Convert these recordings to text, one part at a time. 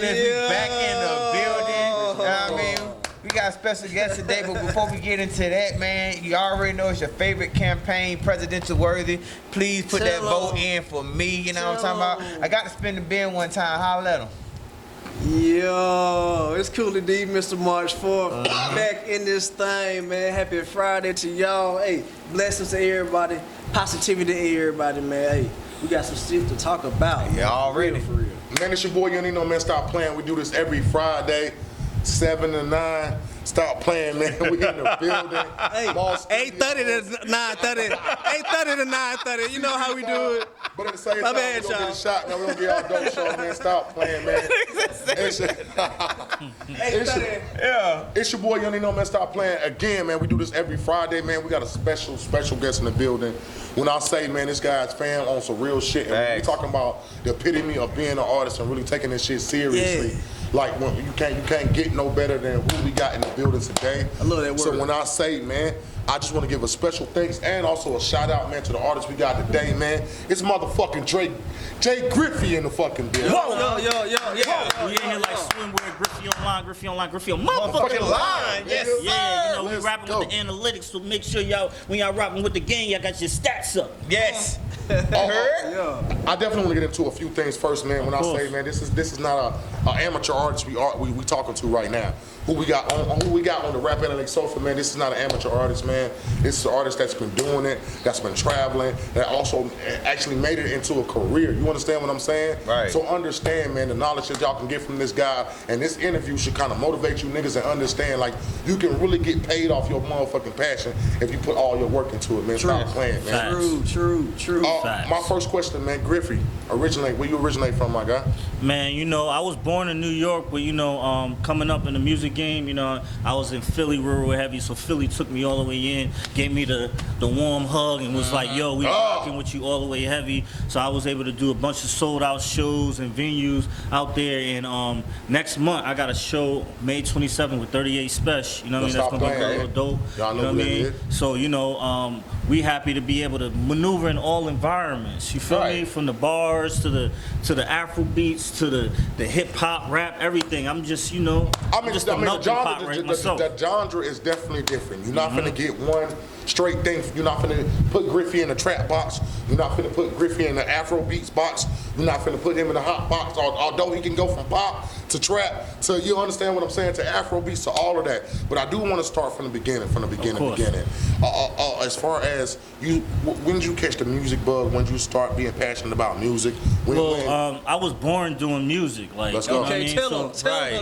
listeners, we back in the building. You know what I mean? We got a special guest today, but before we get into that, man, you already know it's your favorite campaign, presidential worthy. Please put that vote in for me. You know what I'm talking about? I got to spin the bin one time. Holla at him. Yo, it's Kooley D, Mr. March 4th. Back in this thing, man. Happy Friday to y'all. Hey, blessings to everybody. Positivity to everybody, man. Hey, we got some shit to talk about. Yeah, already. For real. Man, it's your boy, Nino, man. Stop playing. We do this every Friday, 7 to 9. Stop playing, man. We in the building. Hey, 8:30 to 9:30. 8:30 to 9:30. You know how we do it. But at the same My time, bad, we don't y'all. get a shot. Now we don't get our dope show, man. Stop playing, man. It's your boy, Nino, man. Stop playing. Again, man, we do this every Friday, man. We got a special guest in the building. When I say, man, this guy's fam on some real shit. And we talking about the epitome of being an artist and really taking this shit seriously. Yeah. Like when you can't get no better than who we got in the building today. I love that word. So when I say, man, I just want to give a special thanks and also a shout out, man, to the artists we got today, man. It's motherfucking Jay Griffy in the fucking building. Yo. We in here like swimwear, Griffy online, Griffy on Motherfucking line. Yes, sir. Yeah, you know, we Let's rapping go. with the analytics, so make sure y'all, when y'all rapping with the gang, y'all got your stats up. Yes. I definitely want to get into a few things first, man. When I say, man, this is not a amateur artist we talking to right now. Who we got on the Rap Analytics Sofa, man. This is not an amateur artist, man. This is an artist that's been doing it, that's been traveling, that also actually made it into a career. You understand what I'm saying? Right. So understand, man, the knowledge that y'all can get from this guy, and this interview should kind of motivate you niggas and understand, like, you can really get paid off your motherfucking passion if you put all your work into it, man. Stop playing, man. True. My first question, man, Griffy, where you originate from, my guy? Man, you know, I was born in New York, but, you know, coming up in the music game, you know, I was in Philly real heavy, so Philly took me all the way in, gave me the warm hug, and was like, yo, we rocking with you all the way heavy. So I was able to do a bunch of sold out shows and venues out there. And next month, I got a show May 27th with 38 Special. You know what I mean? That's gonna be real dope. Y'all know you know what I mean? So, you know, we happy to be able to maneuver in all environments. You feel me? From the bars to the Afro beats to the hip hop, rap, everything. I'm just, you know, just a melting pot right myself. The genre is definitely different. You're not gonna get one straight thing. You're not gonna put Griffy in the trap box. You're not gonna put Griffy in the Afro beats box. You're not gonna put him in the hot box. Although he can go from pop to trap to, you understand what I'm saying, to Afro beats, to all of that. But I do want to start from the beginning. As far as you, when did you catch the music bug? When did you start being passionate about music? I was born doing music. Like, let's go. Okay, tell him. Talk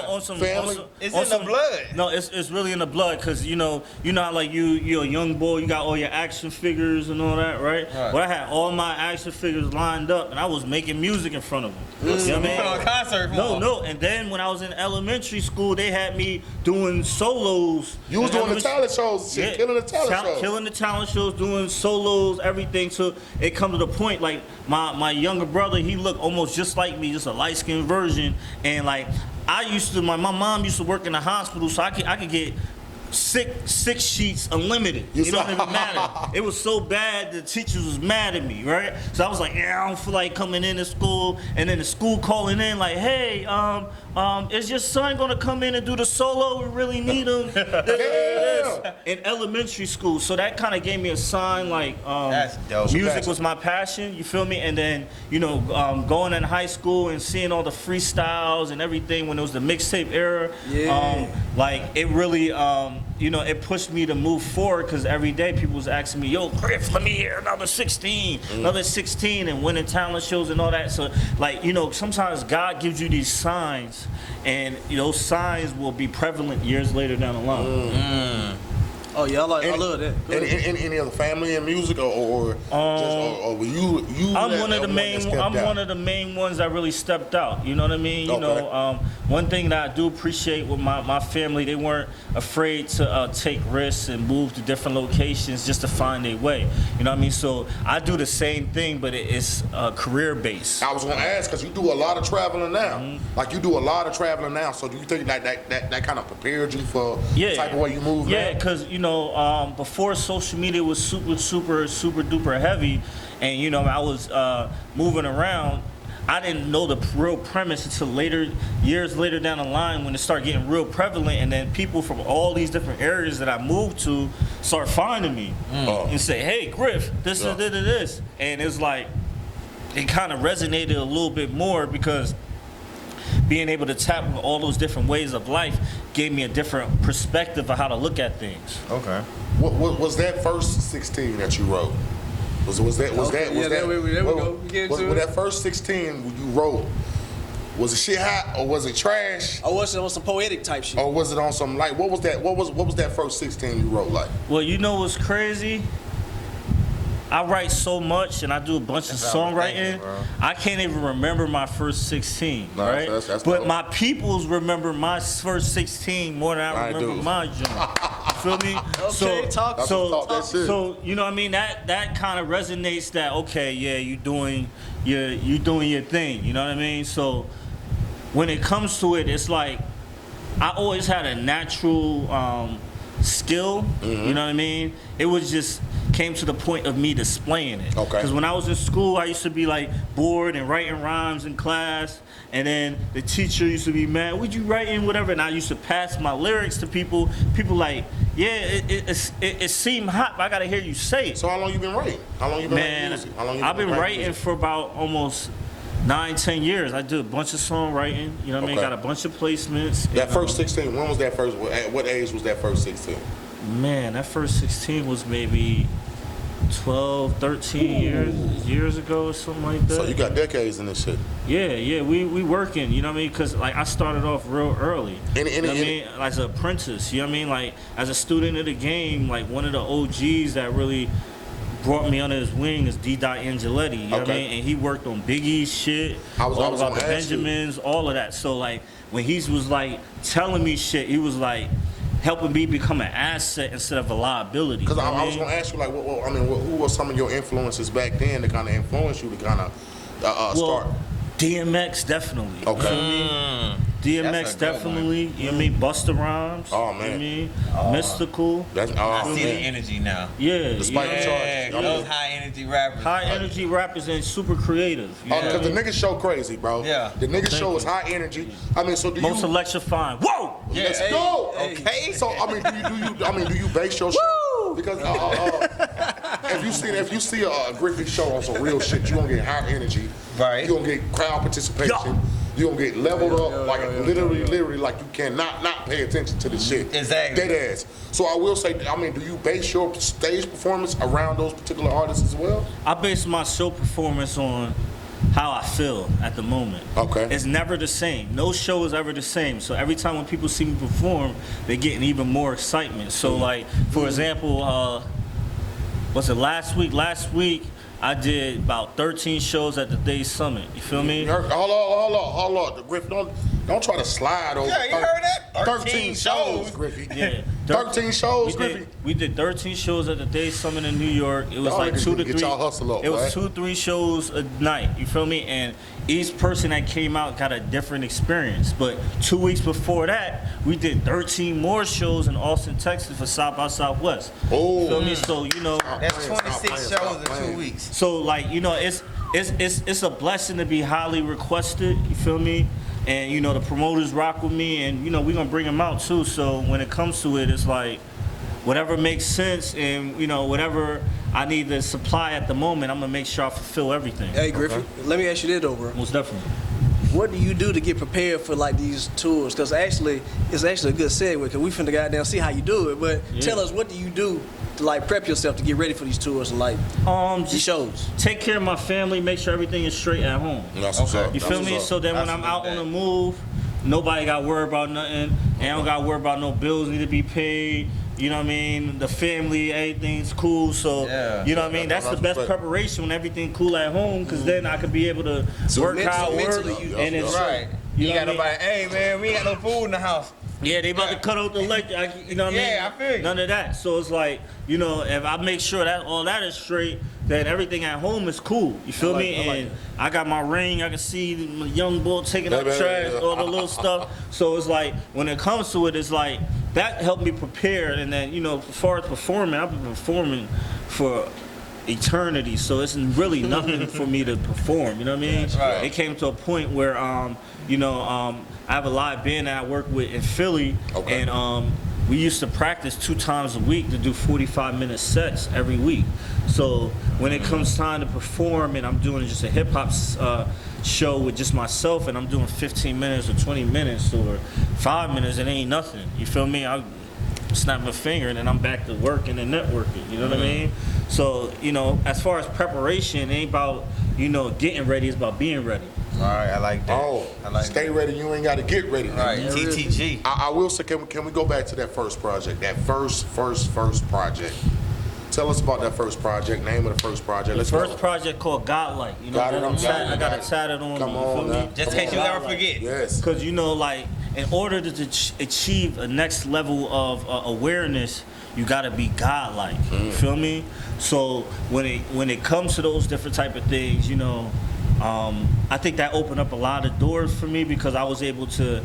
on some family. It's in the blood. No, it's really in the blood, because you know how, like, you're a young boy, you got all your action figures and all that, right? But I had all my action figures lined up, and I was making music in front of them. You know what I mean? Put on a concert for them. No. And then when I was in elementary school, they had me doing solos. You was doing the talent shows, shit, killing the talent shows. Killing the talent shows, doing solos, everything. So it come to the point, like, my younger brother, he looked almost just like me, just a light-skinned version. And like, my mom used to work in the hospital, so I could get six sheets unlimited. It don't even matter. It was so bad the teachers was mad at me, right? So I was like, I don't feel like coming into school. And then the school calling in like, hey, is your son gonna come in and do the solo? We really need him. In elementary school. So that kind of gave me a sign, like, that's dope. Music was my passion, you feel me? And then, you know, going in high school and seeing all the freestyles and everything when it was the mixtape era, like, it really, you know, it pushed me to move forward, because every day people was asking me, yo, Griff, let me hear another 16, and winning talent shows and all that. So, like, you know, sometimes God gives you these signs, and those signs will be prevalent years later down the line. Oh yeah, I love that. Any other family in music, or were you? I'm one of the main ones that really stepped out. You know what I mean? You know, one thing that I do appreciate with my family, they weren't afraid to take risks and move to different locations just to find their way. You know what I mean? So I do the same thing, but it's career based. I was gonna ask, because you do a lot of traveling now. Like, you do a lot of traveling now. So do you think that kind of prepared you for the type of way you move? Yeah, because you know, before social media was super duper heavy, and you know, I was moving around, I didn't know the real premise until years later down the line when it started getting real prevalent, and then people from all these different areas that I moved to start finding me and say, "Hey, Griff, this is this," and it's like it kind of resonated a little bit more because being able to tap with all those different ways of life gave me a different perspective of how to look at things. Okay. What was that first 16 that you wrote? Was that that first 16 you wrote? Was the shit hot or was it trash? I was on some poetic type shit. Or was it on some like what was that first 16 you wrote like? Well, you know what's crazy? I write so much and I do a bunch of songwriting. I can't even remember my first 16, right? That's but dope. my peoples remember my first 16 more than I remember my joint. You feel me? Okay, So you know what I mean? That kind of resonates. That okay, yeah, you doing your thing. You know what I mean? So when it comes to it, it's like I always had a natural skill. You know what I mean? It was just came to the point of me displaying it. Okay. Because when I was in school, I used to be like bored and writing rhymes in class, and then the teacher used to be mad, "What you writing?" Whatever, and I used to pass my lyrics to people. People like, "Yeah, it seemed hot, but I gotta hear you say it." So how long you been writing? How long you been writing music? How long you I've been writing music? for about almost 9-10 years. I did a bunch of songwriting. You know what I mean? Okay. Got a bunch of placements. That first 16, when was that first? At what age was that first 16? Man, that first 16 was maybe 12, 13 years ago or something like that. So you got decades in this shit. Yeah, we working, you know what I mean? Because like I started off real early. You know what I mean? As an apprentice, you know what I mean? Like as a student of the game, like one of the OGs that really brought me under his wing is D. Angeletti, you know what I mean? And he worked on Biggie's shit, all about the Benjamins, all of that. So like when he was like telling me shit, he was like helping me become an asset instead of a liability. Because I was gonna ask you like, who were some of your influences back then that kind of influenced you to kind of start? DMX definitely. Okay. You feel me? DMX definitely. You know what I mean? Busta Rhymes. Oh man. You know what I mean? Mystical. I see the energy now. Yeah. Despite the charges. Those high energy rappers. High energy rappers and super creative. Because the nigga show crazy, bro. Yeah. The nigga show is high energy. I mean, so do Most you? electrifying. Whoa! Yeah. Let's go. Okay. So I mean, do you base your show? Because if you see a Griffy show on some real shit, you gonna get high energy. Right. You gonna get crowd participation. You gonna get leveled up literally like you cannot not pay attention to the shit. Exactly. Dead ass. So I will say, I mean, do you base your stage performance around those particular artists as well? I base my show performance on how I feel at the moment. Okay. It's never the same. No show is ever the same. So every time when people see me perform, they're getting even more excitement. So like, for example, was it last week? Last week, I did about 13 shows at the Day Summit. You feel me? Hold on. Griffy, don't try to slide over. Yeah, you heard that? 13 shows, Griffy. Yeah. 13 shows, Griffy. We did 13 shows at the Day Summit in New York. It was Y'all like niggas 2 to get 3. y'all hustle up, It was boy. 2-3 shows a night. You feel me? And each person that came out got a different experience. But 2 weeks before that, we did 13 more shows in Austin, Texas for South by Southwest. Oh. You feel me? So you know, That's 26 shows in 2 weeks. so like you know, it's a blessing to be highly requested. You feel me? And you know the promoters rock with me, and you know we're gonna bring them out too. So when it comes to it, it's like whatever makes sense, and you know whatever I need to supply at the moment, I'm gonna make sure I fulfill everything. Hey Griffy, let me ask you this though, bro. Most definitely. What do you do to get prepared for like these tours? Because actually, it's actually a good segue because we finna goddamn see how you do it. But tell us, what do you do to like prep yourself to get ready for these tours and like these Just shows? take care of my family, make sure everything is straight at home. That's what's up. You feel me? So then when I'm out on the move, nobody got to worry about nothing. And I don't got to worry about no bills need to be paid. You know what I mean? The family, everything's cool. So, you know what I mean? That's the best preparation when everything cool at home, because then I could be able to work how I work. And it's Right. You You know got what I mean? nobody, hey man, we ain't got no food in the house. Yeah, they about to cut out the electric. You know what I mean? Yeah, I feel you. None of that. So it's like, you know, if I make sure that all that is straight, then everything at home is cool. You feel me? And I got my ring. I can see my young boy taking out trash, all the little stuff. So it's like, when it comes to it, it's like, that helped me prepare. And then, you know, as far as performing, I've been performing for eternity, so it's really nothing for me to perform. You know what I mean? Right. It came to a point where, you know, I have a live band that I work with in Philly, Okay. and we used to practice 2 times a week to do 45-minute sets every week. So when it comes time to perform, and I'm doing just a hip hop show with just myself, and I'm doing 15 minutes or 20 minutes or 5 minutes, it ain't nothing. You feel me? I snap my finger and then I'm back to working and networking. You know what I mean? So, you know, as far as preparation, it ain't about, you know, getting ready, it's about being ready. All right, I like that. Oh, I like stay that. ready. You ain't got to get ready. Right, Man. TTG. I will say, can we go back to that first project? That first project. Tell us about that first project. Name of the first project. Let's First go. project called Godlike. You know, Got it, I got it tatted on Come me. on You feel now. me? Just in case you ever forget. Yes. Because, you know, like, in order to achieve a next level of awareness, you gotta be godlike. You feel me? So when it comes to those different type of things, you know, I think that opened up a lot of doors for me because I was able to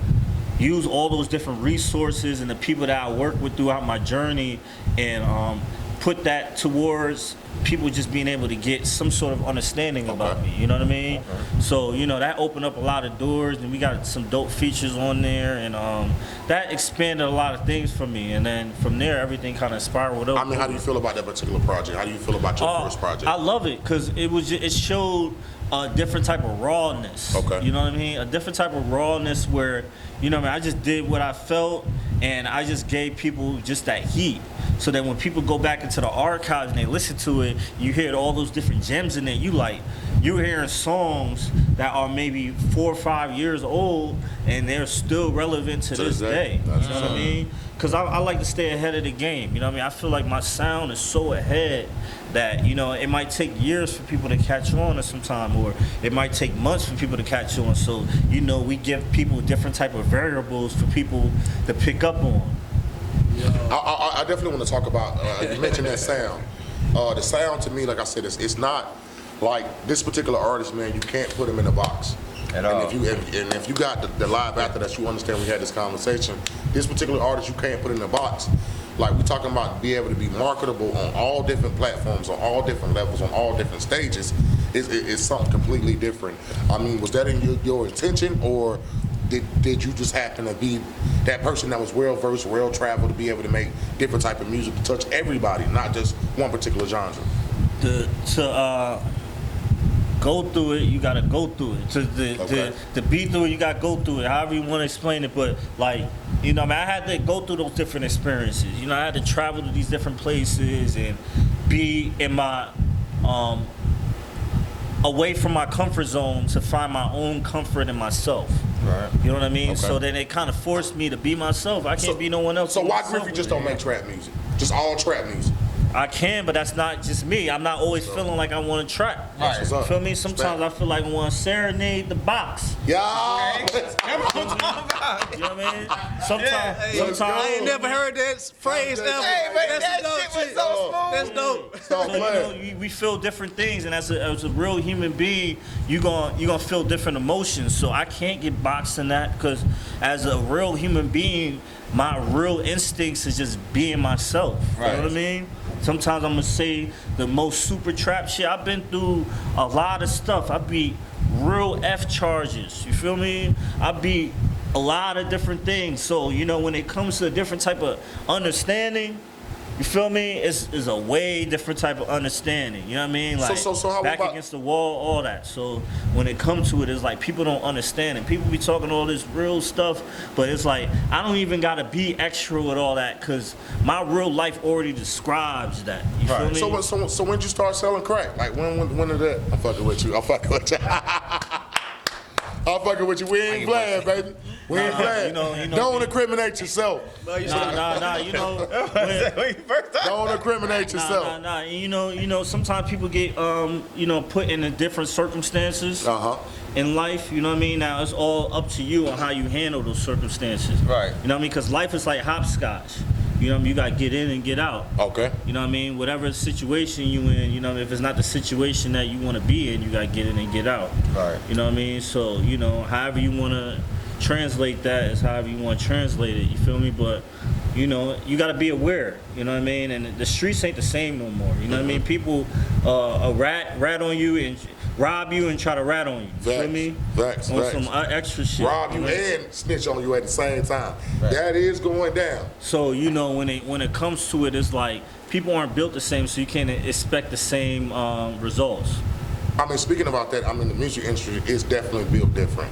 use all those different resources and the people that I work with throughout my journey, and put that towards people just being able to get some sort of understanding about me. You know what I mean? So, you know, that opened up a lot of doors, and we got some dope features on there, and that expanded a lot of things for me. And then from there, everything kind of spiraled up. I mean, how do you feel about that particular project? How do you feel about your first project? I love it because it showed a different type of rawness. Okay. You know what I mean? A different type of rawness where, you know what I mean, I just did what I felt, and I just gave people just that heat. So that when people go back into the archives and they listen to it, you hear all those different gems in it. You're hearing songs that are maybe 4 or 5 years old, and they're still relevant to this day. You know what I mean? Because I like to stay ahead of the game. You know what I mean? I feel like my sound is so ahead that, you know, it might take years for people to catch on at some time, or it might take months for people to catch on. So, you know, we give people different type of variables for people to pick up on. I definitely want to talk about, you mentioned that sound. The sound to me, like I said, it's not like this particular artist, man, you can't put him in a box. At all. And if you got the live after that, you understand we had this conversation. This particular artist, you can't put in a box. Like, we're talking about be able to be marketable on all different platforms, on all different levels, on all different stages. It's something completely different. I mean, was that in your intention, or did you just happen to be that person that was well-versed, well-traveled, to be able to make different type of music to touch everybody, not just one particular genre? To go through it, you gotta go through it. To be through it, you gotta go through it. However you want to explain it, but like, you know, I mean, I had to go through those different experiences. You know, I had to travel to these different places and be in my away from my comfort zone to find my own comfort in myself. Right. You know what I mean? Okay. So then it kind of forced me to be myself. I can't be no one else. So but why myself Griffy with just it. don't make trap music? Just all trap music? I can, but that's not just me. I'm not always feeling like I want to trap. Right. What's up? Feel me? Sometimes I feel like I want to serenade the box. Yeah. That's what I'm talking about. You know what I mean? Sometimes, Hey, sometimes. I ain't never heard that phrase ever. Hey, man, that dope shit was so smooth. That's dope. Stop So, you playing. know, we feel different things, and as a real human being, you gonna feel different emotions. So I can't get boxed in that, because as a real human being, my real instincts is just being myself. Right. You know what I mean? Sometimes I'm gonna say the most super trap shit. I've been through a lot of stuff. I beat real F charges. You feel me? I beat a lot of different things. So, you know, when it comes to a different type of understanding, you feel me? It's a way different type of understanding. You know what I mean? Like, So how back about- against the wall, all that. So when it comes to it, it's like people don't understand it. People be talking all this real stuff, but it's like I don't even gotta be extra with all that, because my real life already describes that. You feel me? So when did you start selling crack? Like when did that? I'm fucking with you. I'm fucking with you. I'm fucking with you. We ain't playing, baby. We ain't playing. you know, Don't incriminate yourself. Nah. You know, When you first started. Don't incriminate yourself. Nah. You know, sometimes people get you know, put in different circumstances in life. You know what I mean? Now it's all up to you on how you handle those circumstances. Right. You know what I mean? Because life is like hopscotch. You know what I mean? You got to get in and get out. Okay. You know what I mean? Whatever situation you in, you know, if it's not the situation that you want to be in, you got to get in and get out. Right. You know what I mean? So, you know, however you want to translate that is however you want to translate it. You feel me? But, you know, you got to be aware. You know what I mean? And the streets ain't the same no more. You know what I mean? People rat on you and rob you and try to rat on you. You feel me? Facts. On some extra shit. Rob you and snitch on you at the same time. Right. That is going down. So you know, when it comes to it, it's like people aren't built the same, so you can't expect the same results. I mean, speaking about that, I mean, the music industry is definitely built different.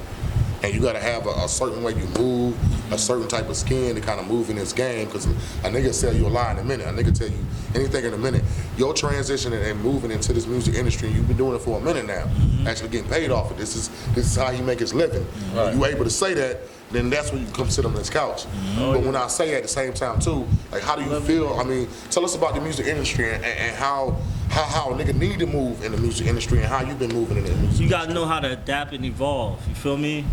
And you gotta have a certain way you move, a certain type of skin to kind of move in this game. Because a nigga sell you a lie in a minute, a nigga tell you anything in a minute. Your transition and moving into this music industry, you've been doing it for a minute now, actually getting paid off it. This is how he make his living. Right. When you able to say that, then that's when you come sit on this couch. But when I say at the same time too, like, how do you feel? I mean, tell us about the music industry and how a nigga need to move in the music industry and how you been moving in the music industry. You gotta know how to adapt and evolve. You feel me?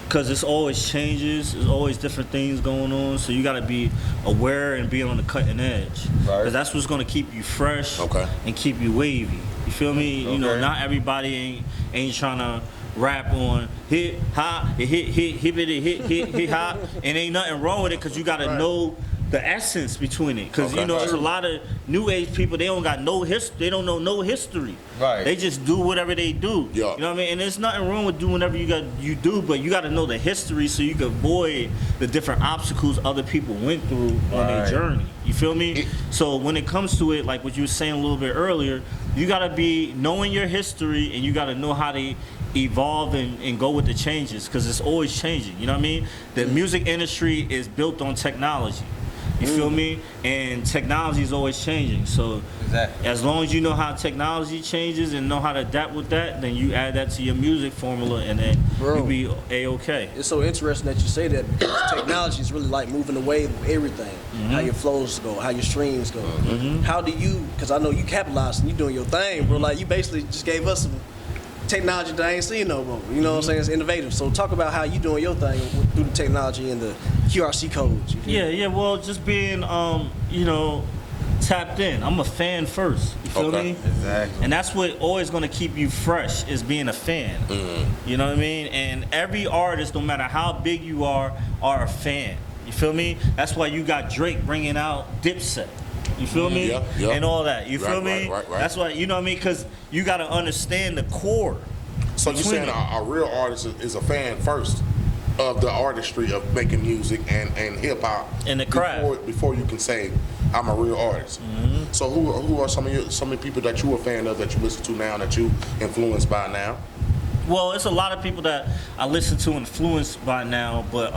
Because it's always changes, there's always different things going on, so you gotta be aware and be on the cutting edge. Because that's what's gonna keep you fresh and keep you wavy. You feel me? You know, not everybody ain't trying to rap on hit, ha, hit, ha, and ain't nothing wrong with it, because you gotta know the essence between it, because you know there's a lot of new age people, they don't got no history, they don't know no history. Right. They just do whatever they do. Yeah. You know what I mean? And there's nothing wrong with doing whatever you do, but you got to know the history so you can avoid the different obstacles other people went through on their journey. You feel me? So when it comes to it, like what you were saying a little bit earlier, you got to be knowing your history, and you got to know how to evolve and go with the changes, because it's always changing. You know what I mean? The music industry is built on technology. You feel me? And technology is always changing. So as long as you know how technology changes and know how to adapt with that, then you add that to your music formula, and then you'll be A-okay. It's so interesting that you say that, because technology is really like moving the wave of everything. How your flows go, how your streams go. How do you, because I know you capitalized and you doing your thing, bro. Like, you basically just gave us some technology that I ain't seen no more. You know what I'm saying? It's innovative. So talk about how you doing your thing through the technology and the QRC codes. Yeah. Well, just being, you know, tapped in. I'm a fan first. You feel me? Exactly. And that's what always gonna keep you fresh, is being a fan. You know what I mean? And every artist, no matter how big you are a fan. You feel me? That's why you got Drake bringing out Dipset. You feel me? And all that. You feel me? Right. That's why, you know what I mean? Because you got to understand the core. So you're saying a real artist is a fan first of the artistry of making music and hip hop and the craft before you can say I'm a real artist. So who are some of the people that you a fan of, that you listen to now, that you influenced by now? Well, it's a lot of people that I listen to, influenced by now, but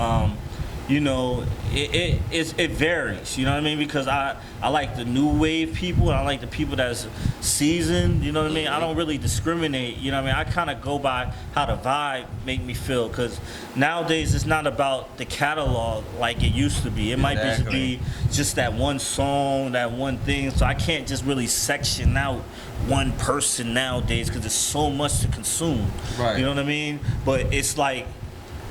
you know, it varies, you know what I mean? Because I like the new wave people, and I like the people that's seasoned, you know what I mean? I don't really discriminate, you know what I mean? I kind of go by how the vibe make me feel, because nowadays it's not about the catalog like it used to be. It might just be just that one song, that one thing, so I can't just really section out one person nowadays, because there's so much to consume, you know what I mean? But it's like,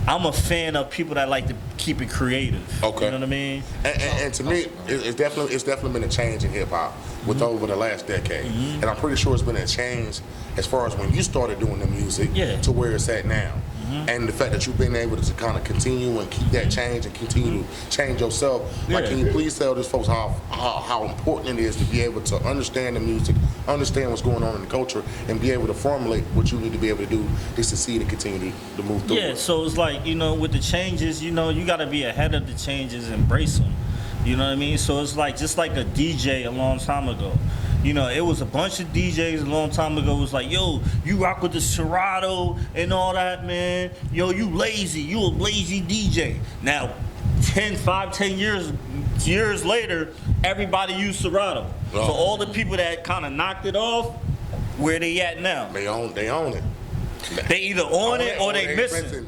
I'm a fan of people that like to keep it creative. You know what I mean? And to me, it's definitely been a change in hip hop with over the last decade. And I'm pretty sure it's been a change as far as when you started doing the music to where it's at now. And the fact that you've been able to kind of continue and keep that change and continue to change yourself. Like, can you please tell these folks how important it is to be able to understand the music, understand what's going on in the culture, and be able to formulate what you need to be able to do to succeed and continue to move through it. So it's like, you know, with the changes, you know, you got to be ahead of the changes and embrace them. You know what I mean? So it's like, just like a DJ a long time ago. You know, it was a bunch of DJs a long time ago. It was like, yo, you rock with the Serato and all that, man. Yo, you lazy. You a lazy DJ. Now, 10 years later, everybody used Serato. So all the people that kind of knocked it off, where they at now? They own it. They either own it or they missing.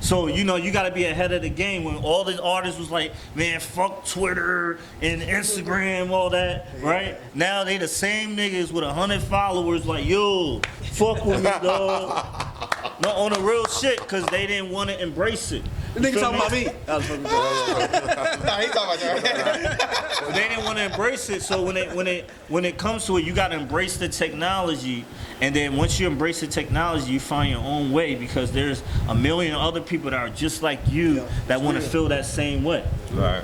So, you know, you got to be ahead of the game. When all the artists was like, man, fuck Twitter and Instagram, all that, right? Now they the same niggas with 100 followers like, yo, fuck with me, dog. No, on the real shit, because they didn't want to embrace it. The nigga talking about me. No, he talking about you. They didn't want to embrace it, so when it comes to it, you got to embrace the technology, and then once you embrace the technology, you find your own way, because there's a million other people that are just like you that want to feel that same way. Right.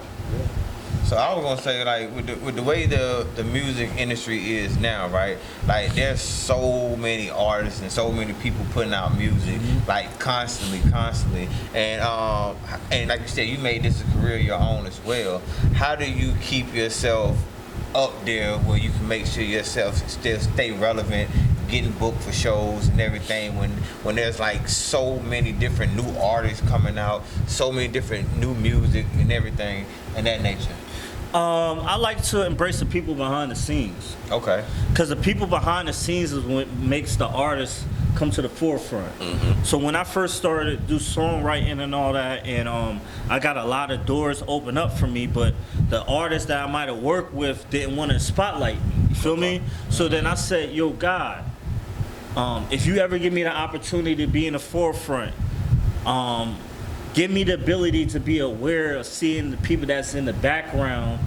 So I was gonna say, like, with the way the music industry is now, right? Like, there's so many artists and so many people putting out music, like constantly, and like you said, you made this a career of your own as well. How do you keep yourself up there where you can make sure yourself still stay relevant, getting booked for shows and everything, when there's like so many different new artists coming out, so many different new music and everything and that nature? I like to embrace the people behind the scenes. Okay. Because the people behind the scenes is what makes the artists come to the forefront. So when I first started to do songwriting and all that, and I got a lot of doors open up for me, but the artists that I might have worked with didn't want to spotlight me. You feel me? So then I said, yo, God, if you ever give me the opportunity to be in the forefront, give me the ability to be aware of seeing the people that's in the background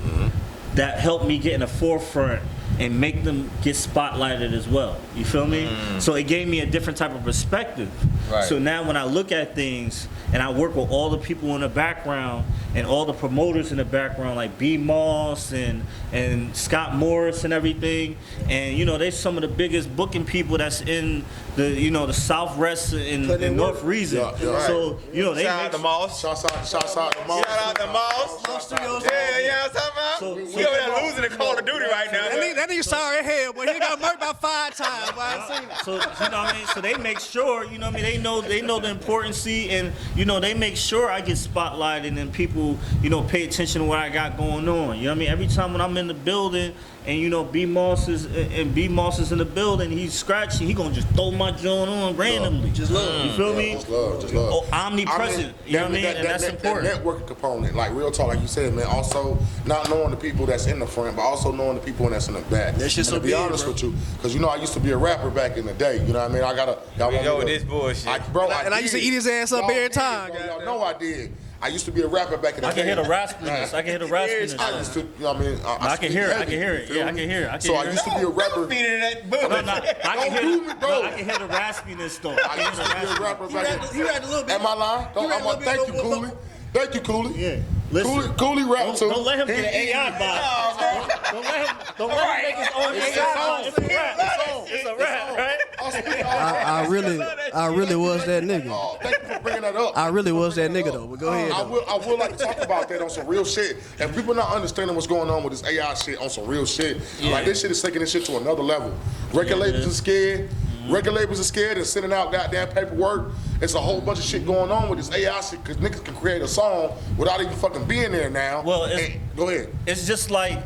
that help me get in the forefront and make them get spotlighted as well. You feel me? So it gave me a different type of perspective. Right. So now when I look at things and I work with all the people in the background and all the promoters in the background, like B. Moss and Scott Morris and everything, and you know, they're some of the biggest booking people that's in the, you know, the Southwest and North region. Yeah. So you know, they Shout make out to Moss. Shouts out to Moss. Shout out to Moss. Studios. Yeah, you know what I'm talking about? So- We over there losing the Call of Duty right now. That nigga sorry as hell, but he got murked about 5 times. Boy, I seen it. So you know what I mean? So they make sure, you know what I mean, they know the importance, and you know, they make sure I get spotlighted and people, you know, pay attention to what I got going on. You know what I mean? Every time when I'm in the building and you know B Moss is in the building, he's scratching, he gonna just throw my joint on randomly. Just love. You feel me? Just love. Oh, omnipresent. You know what I mean? And that's important. That networking component, like real talk, like you said, man. Also, not knowing the people that's in the front, but also knowing the people that's in the back. That shit's And so to be big, honest bro. with you, because you know I used to be a rapper back in the day. You know what I mean? Y'all We want know me to- this bullshit. And I used to eat his ass up Y'all every did, time, bro. goddamn. Y'all know I did. I used to be a rapper back in the I day. can hear the raspiness. I can hear the raspiness. I used to, you know what I mean? I can hear it. I speak can hear heavy, it. you Yeah, feel I me? can hear it. I can So hear I it. used to be a rapper. Feeding that No, bullshit. no, I can Don't hear do me, bro. no, I can hear the raspiness though. I I can used hear to the be a raspiness. rapper back in He rapped a little bit. Am I lying? You read a little bit, Thank you, little Cooley. bit. Thank you, Cooley. Yeah. Listen. Cooley rap too. Don't let him get an AI bot. Don't let him make his own It's AI on. bot. It's a rap. It's a rap, right? I really was that nigga. Oh, thank you for bringing that up. I really was that nigga though. But go ahead. I though. will like to talk about that on some real shit. And people not understanding what's going on with this AI shit on some real shit. Like this shit is taking this shit to another level. Record labels are scared. Record labels are scared and sending out goddamn paperwork. It's a whole bunch of shit going on with this AI shit because niggas can create a song without even fucking being there now. Well, it's- And- go ahead. It's just like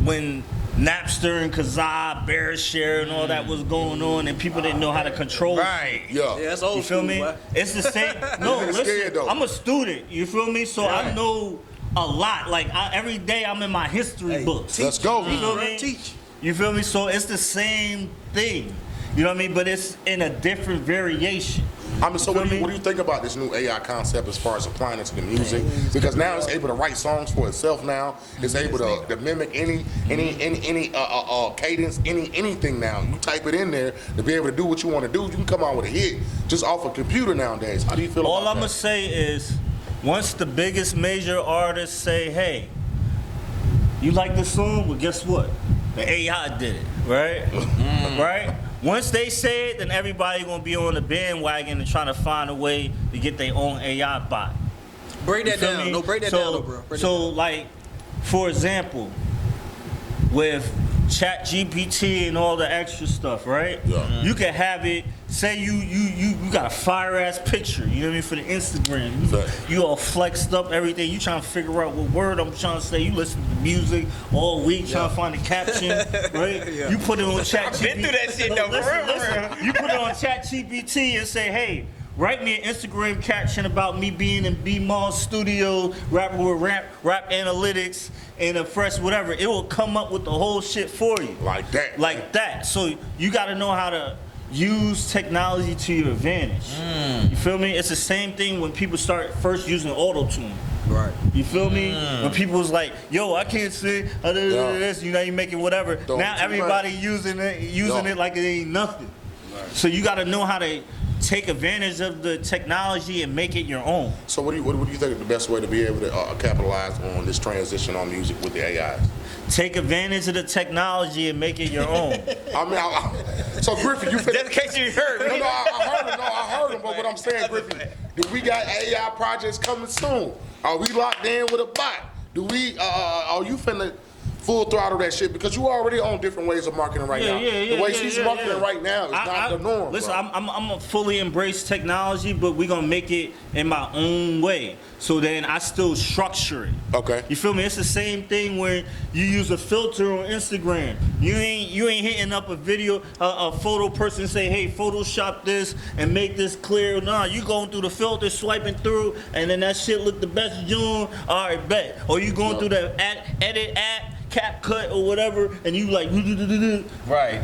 when Napster and Kazaa, BearShare and all that was going on, and people didn't know how to control. Right. Yeah. Yeah, that's old You feel school, me? boy. It's the same. No, Niggas listen. scared, though. I'm a student. You feel me? So I know a lot. Like every day, I'm in my history books. Let's go. You feel me? Teach. You feel me? So it's the same thing. You know what I mean? But it's in a different variation. I mean, so You what feel do me? you think about this new AI concept as far as applying it to the music? Because now it's able to write songs for itself. Now it's able to mimic any cadence, anything. Now you type it in there to be able to do what you want to do. You can come out with a hit just off a computer nowadays. How do you feel All about I'm gonna that? say is, once the biggest major artists say, "Hey, you like this song?" Well, guess what? The AI did it, right? Right? Once they say it, then everybody gonna be on the bandwagon and trying to find a way to get their own AI bot. Break You that feel down. me? No, break that So- down, though, bro. Break So, like, for example, with ChatGPT and all the extra stuff, right? Yeah. You can have it. Say you got a fire ass picture. You know what I mean, for the Instagram. Fact. You all flexed up everything. You trying to figure out what word I'm trying to say. You listen to music all week trying to find the caption, right? You put it on ChatGPT. Been through that shit though, for real. You put it on ChatGPT and say, hey, write me an Instagram caption about me being in B Mall's studio, rapping with rap analytics and a fresh whatever. It will come up with the whole shit for you. Like that. Like that. So you got to know how to use technology to your advantage. You feel me? It's the same thing when people start first using auto-tune. Right. You feel me? When people was like, "Yo, I can't sing," this, you know, you making whatever. Don't Now you everybody right. using Yeah. it like it ain't nothing. So you got to know how to take advantage of the technology and make it your own. So what do you think is the best way to be able to capitalize on this transition on music with the AI? Take advantage of the technology and make it your own. So Griffy, you Just in case you heard me. No, I heard him. But what I'm saying, Griffy, do we got AI projects coming soon? Are we locked in with a bot? Are you finna full throttle that shit? Because you already on different ways of marketing right now. The way she's marketing right now is not the norm. Listen, bro. I'm gonna fully embrace technology, but we're gonna make it in my own way. So then I still structure it. Okay. You feel me? It's the same thing where you use a filter on Instagram. You ain't hitting up a video, a photo person and say, hey, Photoshop this and make this clear. Nah, you going through the filter, swiping through, and then that shit look the best June. All right, bet. Or you going through the edit app, CapCut or whatever, and you like, Right.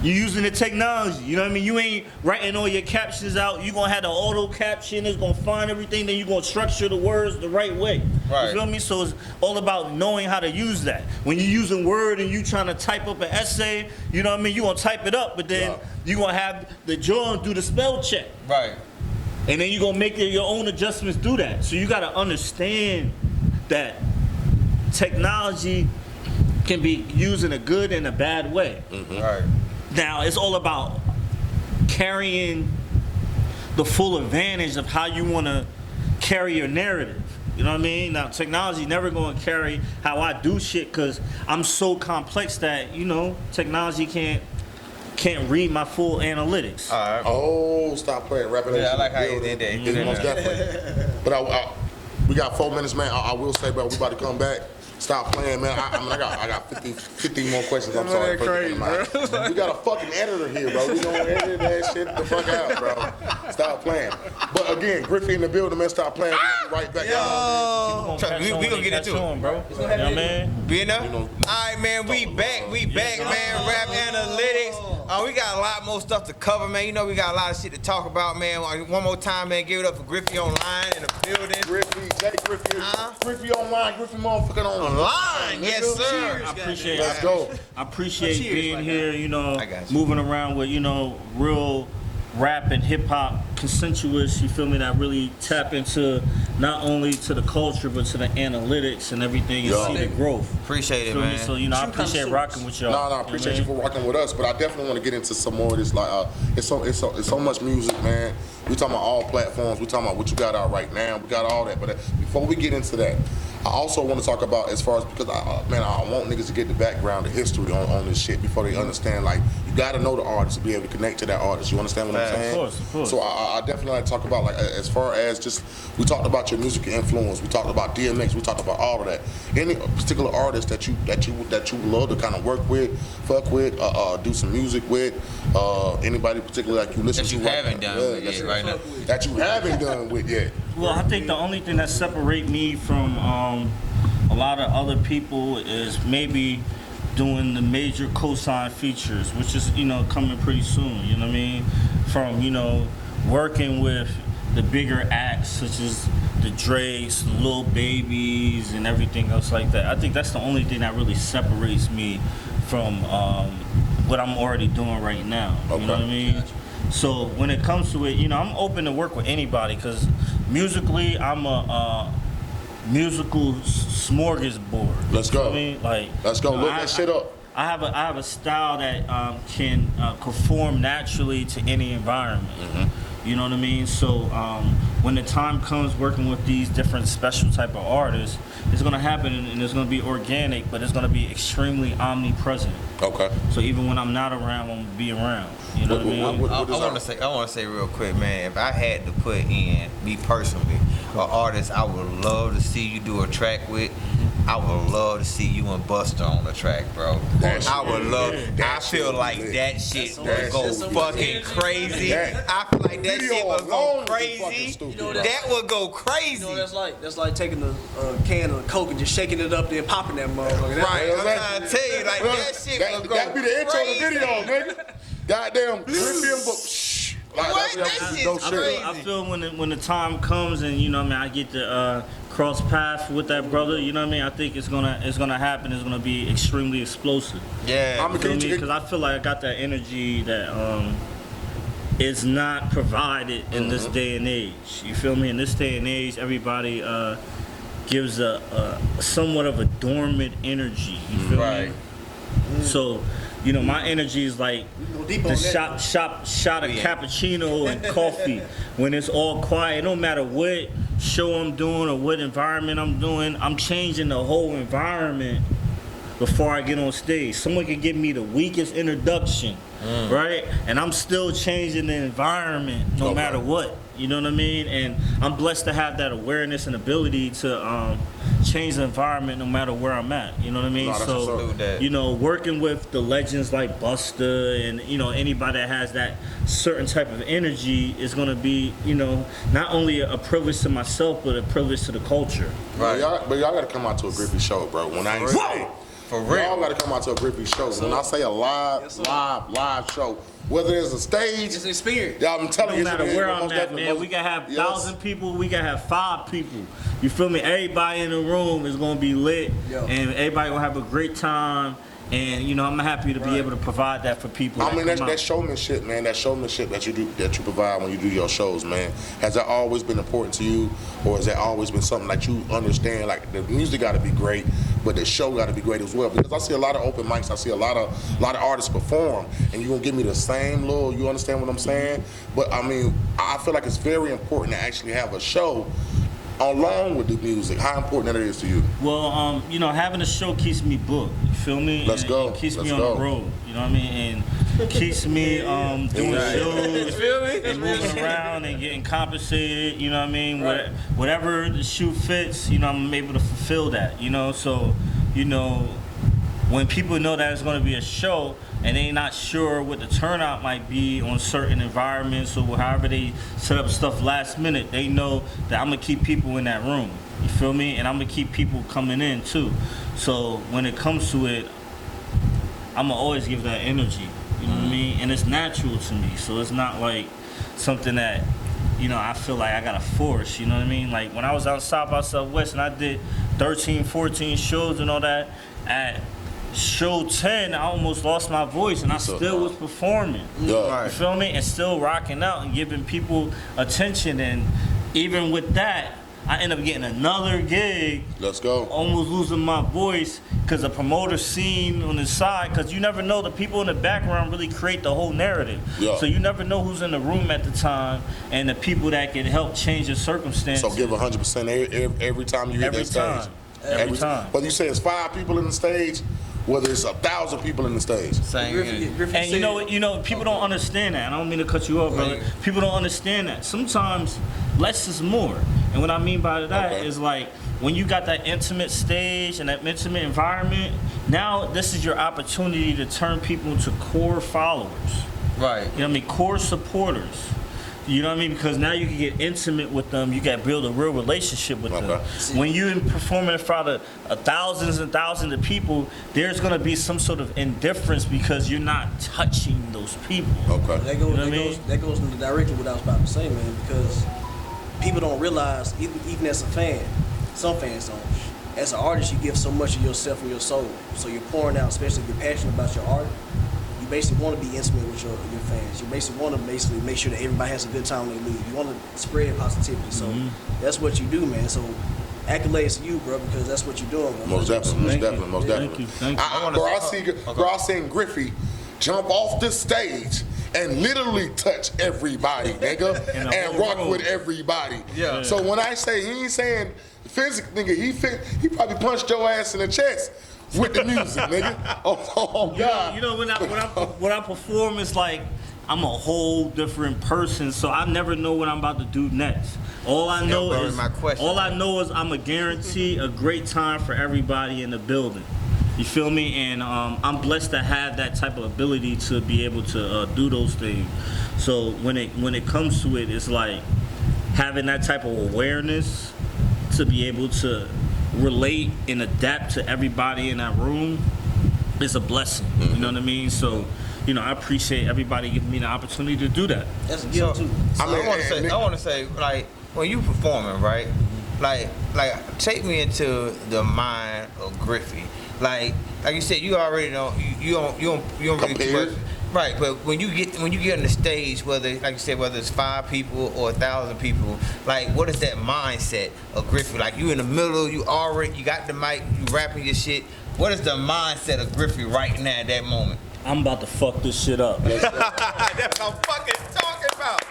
you using the technology, you know what I mean? You ain't writing all your captions out. You gonna have the auto caption. It's gonna find everything. Then you gonna structure the words the right way. Right. You feel me? So it's all about knowing how to use that. When you're using Word and you trying to type up an essay, you know what I mean? You gonna type it up, but then you gonna have the John do the spell check, Right. and then you gonna make your own adjustments through that. So you gotta understand that technology can be used in a good and a bad way. Right. Now, it's all about carrying the full advantage of how you want to carry your narrative. You know what I mean? Now, technology never going to carry how I do shit because I'm so complex that, you know, technology can't read my full analytics. All right. Oh, stop playing. Wrap it up. Yeah, I like how you did that. Yeah, most definitely. But we got 4 minutes, man. I will say, bro, we about to come back. Stop playing, man. I got 15 more questions. I'm sorry. Crazy, bro. We got a fucking editor here, bro. We gonna edit that shit the fuck out, bro. Stop playing. But again, Griffy in the building, man. Stop playing. We're gonna be right back. We gonna get into it, bro. You know what I mean? You know? All right, man. We back, man. Rap analytics. We got a lot more stuff to cover, man. You know we got a lot of shit to talk about, man. One more time, man. Give it up for Griffy online in the building. Griffy, Jay Griffy, Griffy online, Griffy motherfucking online. Yes, sir. I appreciate Let's go. I appreciate Cheers, being my here, you know, I got you. moving around with, you know, real rap and hip hop consensuous, you feel me, that really tap into not only to the culture but to the analytics and everything and see the growth. Appreciate it, Feel me? man. So, you know, I appreciate rocking with y'all. No, I appreciate you for rocking with us, but I definitely want to get into some more of this. Like, it's so much music, man. We talking about all platforms. We talking about what you got out right now. We got all that. But before we get into that, I also want to talk about as far as because I want niggas to get the background, the history on this shit before they understand. Like, you got to know the artist to be able to connect to that artist. You understand what I'm saying? Of course. So I definitely like to talk about like as far as just we talked about your music influence. We talked about DMX. We talked about all of that. Any particular artist that you would love to kind of work with, fuck with, do some music with. Anybody particularly like you listen That to you haven't done with yet right now. that you haven't done with yet. Well, I think the only thing that separate me from a lot of other people is maybe doing the major cosign features, which is, you know, coming pretty soon, you know what I mean? From, you know, working with the bigger acts such as the Drakes, the Lil Babies, and everything else like that. I think that's the only thing that really separates me from what I'm already doing right now. You know what I mean? So when it comes to it, you know, I'm open to work with anybody because musically, I'm a musical smorgasbord. Let's go. You know what I mean? Like, Let's go. you know, Look that shit up. I have a style that can conform naturally to any environment. You know what I mean? So when the time comes working with these different special type of artists, it's gonna happen and it's gonna be organic, but it's gonna be extremely omnipresent. Okay. So even when I'm not around, I'm gonna be around. You know what I mean? I want to say real quick, man. If I had to put in me personally, an artist I would love to see you do a track with, I would love to see you and Buster on the track, bro. I would love. I feel like that shit would go fucking crazy. I feel like that shit would go crazy. That would go crazy. You know, that's like taking a can of Coke and just shaking it up there and popping that motherfucker. Right, I'm trying to tell you, like that shit would go That'd be the intro of the crazy. video, nigga. Goddamn, Griffy, but shh. Like, What? That shit's crazy. I feel when the time comes and, you know what I mean, I get to cross paths with that brother, you know what I mean, I think it's gonna happen. It's gonna be extremely explosive. Yeah. I'm a Because I feel like I got that energy that is not provided in this day and age. You feel me? In this day and age, everybody gives a somewhat of a dormant energy. You feel me? So, you know, my energy is like the shot of cappuccino and coffee. When it's all quiet, no matter what show I'm doing or what environment I'm doing, I'm changing the whole environment before I get on stage. Someone can give me the weakest introduction, right? And I'm still changing the environment no matter what. You know what I mean? And I'm blessed to have that awareness and ability to change the environment no matter where I'm at. You know what I mean? So, you know, working with the legends like Busta and, you know, anybody that has that certain type of energy is going to be, you know, not only a privilege to myself, but a privilege to the culture. Right. But y'all got to come out to a Griffy show, bro. When I ain't saying, for real, y'all got to come out to a Griffy show. When I say a live show, whether it's a stage, it's an experience. I'm telling you, no matter where I'm at, man, we can have 1,000 people, we can have 5 people. You feel me? Everybody in the room is gonna be lit, and everybody gonna have a great time. And you know, I'm happy to be able to provide that for people. I mean, that showmanship, man. That showmanship that you provide when you do your shows, man. Has that always been important to you, or has that always been something that you understand? Like the music got to be great, but the show got to be great as well. Because I see a lot of open mics, I see a lot of artists perform, and you gonna give me the same little. You understand what I'm saying? But I mean, I feel like it's very important to actually have a show along with the music. How important that is to you? Well, you know, having a show keeps me booked. You feel me? Let's go. It keeps me on the road. You know what I mean? And keeps me doing shows. You feel me? And moving around and getting compensated. You know what I mean? Whatever the shoe fits, you know, I'm able to fulfill that. You know, so you know, when people know that it's going to be a show and they're not sure what the turnout might be on certain environments or however they set up stuff last minute, they know that I'm going to keep people in that room. You feel me? And I'm going to keep people coming in too. So when it comes to it, I'm going to always give that energy. You know what I mean? And it's natural to me. So it's not like something that, you know, I feel like I got to force. You know what I mean? Like when I was out South by Southwest and I did 13, 14 shows and all that, at show 10, I almost lost my voice and I still was performing. You feel me? And still rocking out and giving people attention. And even with that, I end up getting another gig. Let's go. Almost losing my voice because the promoter seen on the side, because you never know, the people in the background really create the whole narrative. So you never know who's in the room at the time and the people that can help change the circumstance. So give 100% every time you hit that stage. Every time. Whether you say it's 5 people in the stage, whether it's 1,000 people in the stage. And you know, people don't understand that. I don't mean to cut you off, brother. People don't understand that. Sometimes less is more. And what I mean by that is like when you got that intimate stage and that intimate environment, now this is your opportunity to turn people into core followers. Right. You know what I mean? Core supporters. You know what I mean? Because now you can get intimate with them. You got to build a real relationship with them. When you're performing in front of thousands and thousands of people, there's going to be some sort of indifference because you're not touching those people. That goes in the direction of what I was about to say, man, because people don't realize, even as a fan, some fans don't, as an artist, you give so much of yourself and your soul. So you're pouring out, especially if you're passionate about your art. You basically want to be intimate with your fans. You basically want to make sure that everybody has a good time when they leave. You want to spread positivity. So that's what you do, man. So accolades to you, bro, because that's what you're doing, bro. Most definitely. Thank you. Bro, I seen Griffy jump off the stage and literally touch everybody, nigga, and rock with everybody. So when I say he ain't saying physical, nigga, he probably punched your ass in the chest with the music, nigga. Oh God. You know when I perform, it's like I'm a whole different person. So I never know what I'm about to do next. All I know is I'm a guarantee a great time for everybody in the building. You feel me? And I'm blessed to have that type of ability to be able to do those things. So when it comes to it, it's like having that type of awareness to be able to relate and adapt to everybody in that room is a blessing. You know what I mean? So, you know, I appreciate everybody giving me the opportunity to do that. That's a gift too. I want to say, like, when you performing, right? Like, take me into the mind of Griffy. Like you said, you already know you don't really too much. Right, but when you get on the stage, whether like you said, whether it's 5 people or 1,000 people, like what is that mindset of Griffy? Like you in the middle, you got the mic, you rapping your shit. What is the mindset of Griffy right now at that moment? I'm about to fuck this shit up. That's what I'm fucking talking about.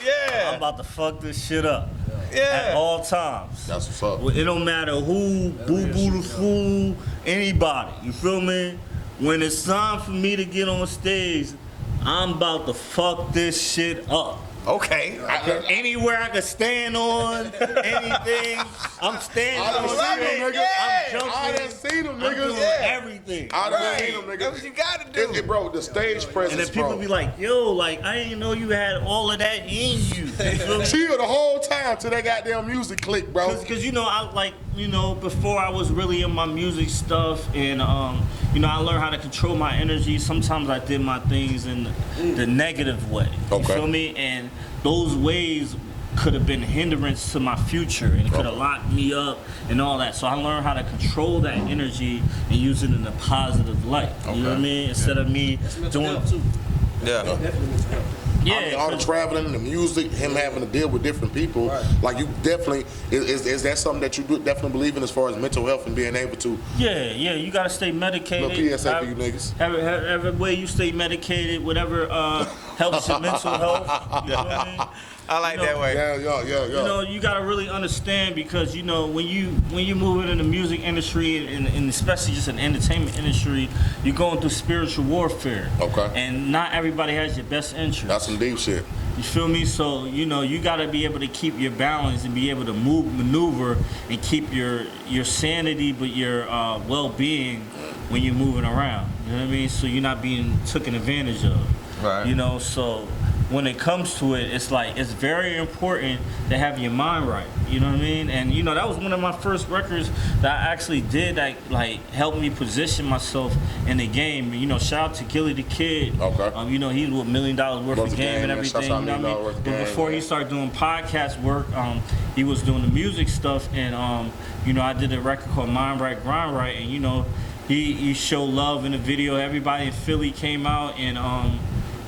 Yeah. I'm about to fuck this shit up. Yeah. At all times. That's what's up. It don't matter who, boo-boo the fool, anybody. You feel me? When it's time for me to get on stage, I'm about to fuck this shit up. Okay. Anywhere I can stand on, anything, I'm standing I done on seen them, it. nigga. I'm jumping. I done seen them, I'm niggas. doing everything. I done Right. seen them, nigga. That's what you gotta do. Bro, the stage presence, And then people bro. be like, yo, like, I didn't know you had all of that in you. You feel me? Chill the whole time till that goddamn music click, bro. Cause you know, I like, you know, before I was really in my music stuff, and you know, I learned how to control my energy. Sometimes I did my things in the negative way. You Okay. feel me? And those ways could have been hindrance to my future, and it could have locked me up and all that. So I learned how to control that energy and use it in a positive light. You know what I mean? Instead of me doing. Yeah. Yeah. All the traveling, the music, him having to deal with different people. Right. Like you definitely, is that something that you definitely believe in as far as mental health and being able to? Yeah, you gotta stay medicated. Little PSA for you niggas. Every way you stay medicated, whatever helps your mental health. You know what I mean? I like You know, that way. Yeah. You know, you gotta really understand, because you know when you moving in the music industry and especially just an entertainment industry, you're going through spiritual warfare. Okay. And not everybody has your best interest. That's some deep shit. You feel me? So, you know, you got to be able to keep your balance and be able to maneuver and keep your sanity, but your well-being when you're moving around. You know what I mean? So you're not being taken advantage of. Right. You know, so when it comes to it, it's like, it's very important to have your mind right. You know what I mean? And, you know, that was one of my first records that I actually did that, like, helped me position myself in the game. You know, shout out to Kooley the Kid. Okay. You know, he's with $1 million worth of game and man. everything. Shouts You out know $1 what I million worth mean? of But game, before he man. started doing podcast work, he was doing the music stuff. And, you know, I did a record called Mind Right, Grind Right. And, you know, he showed love in the video. Everybody in Philly came out. And,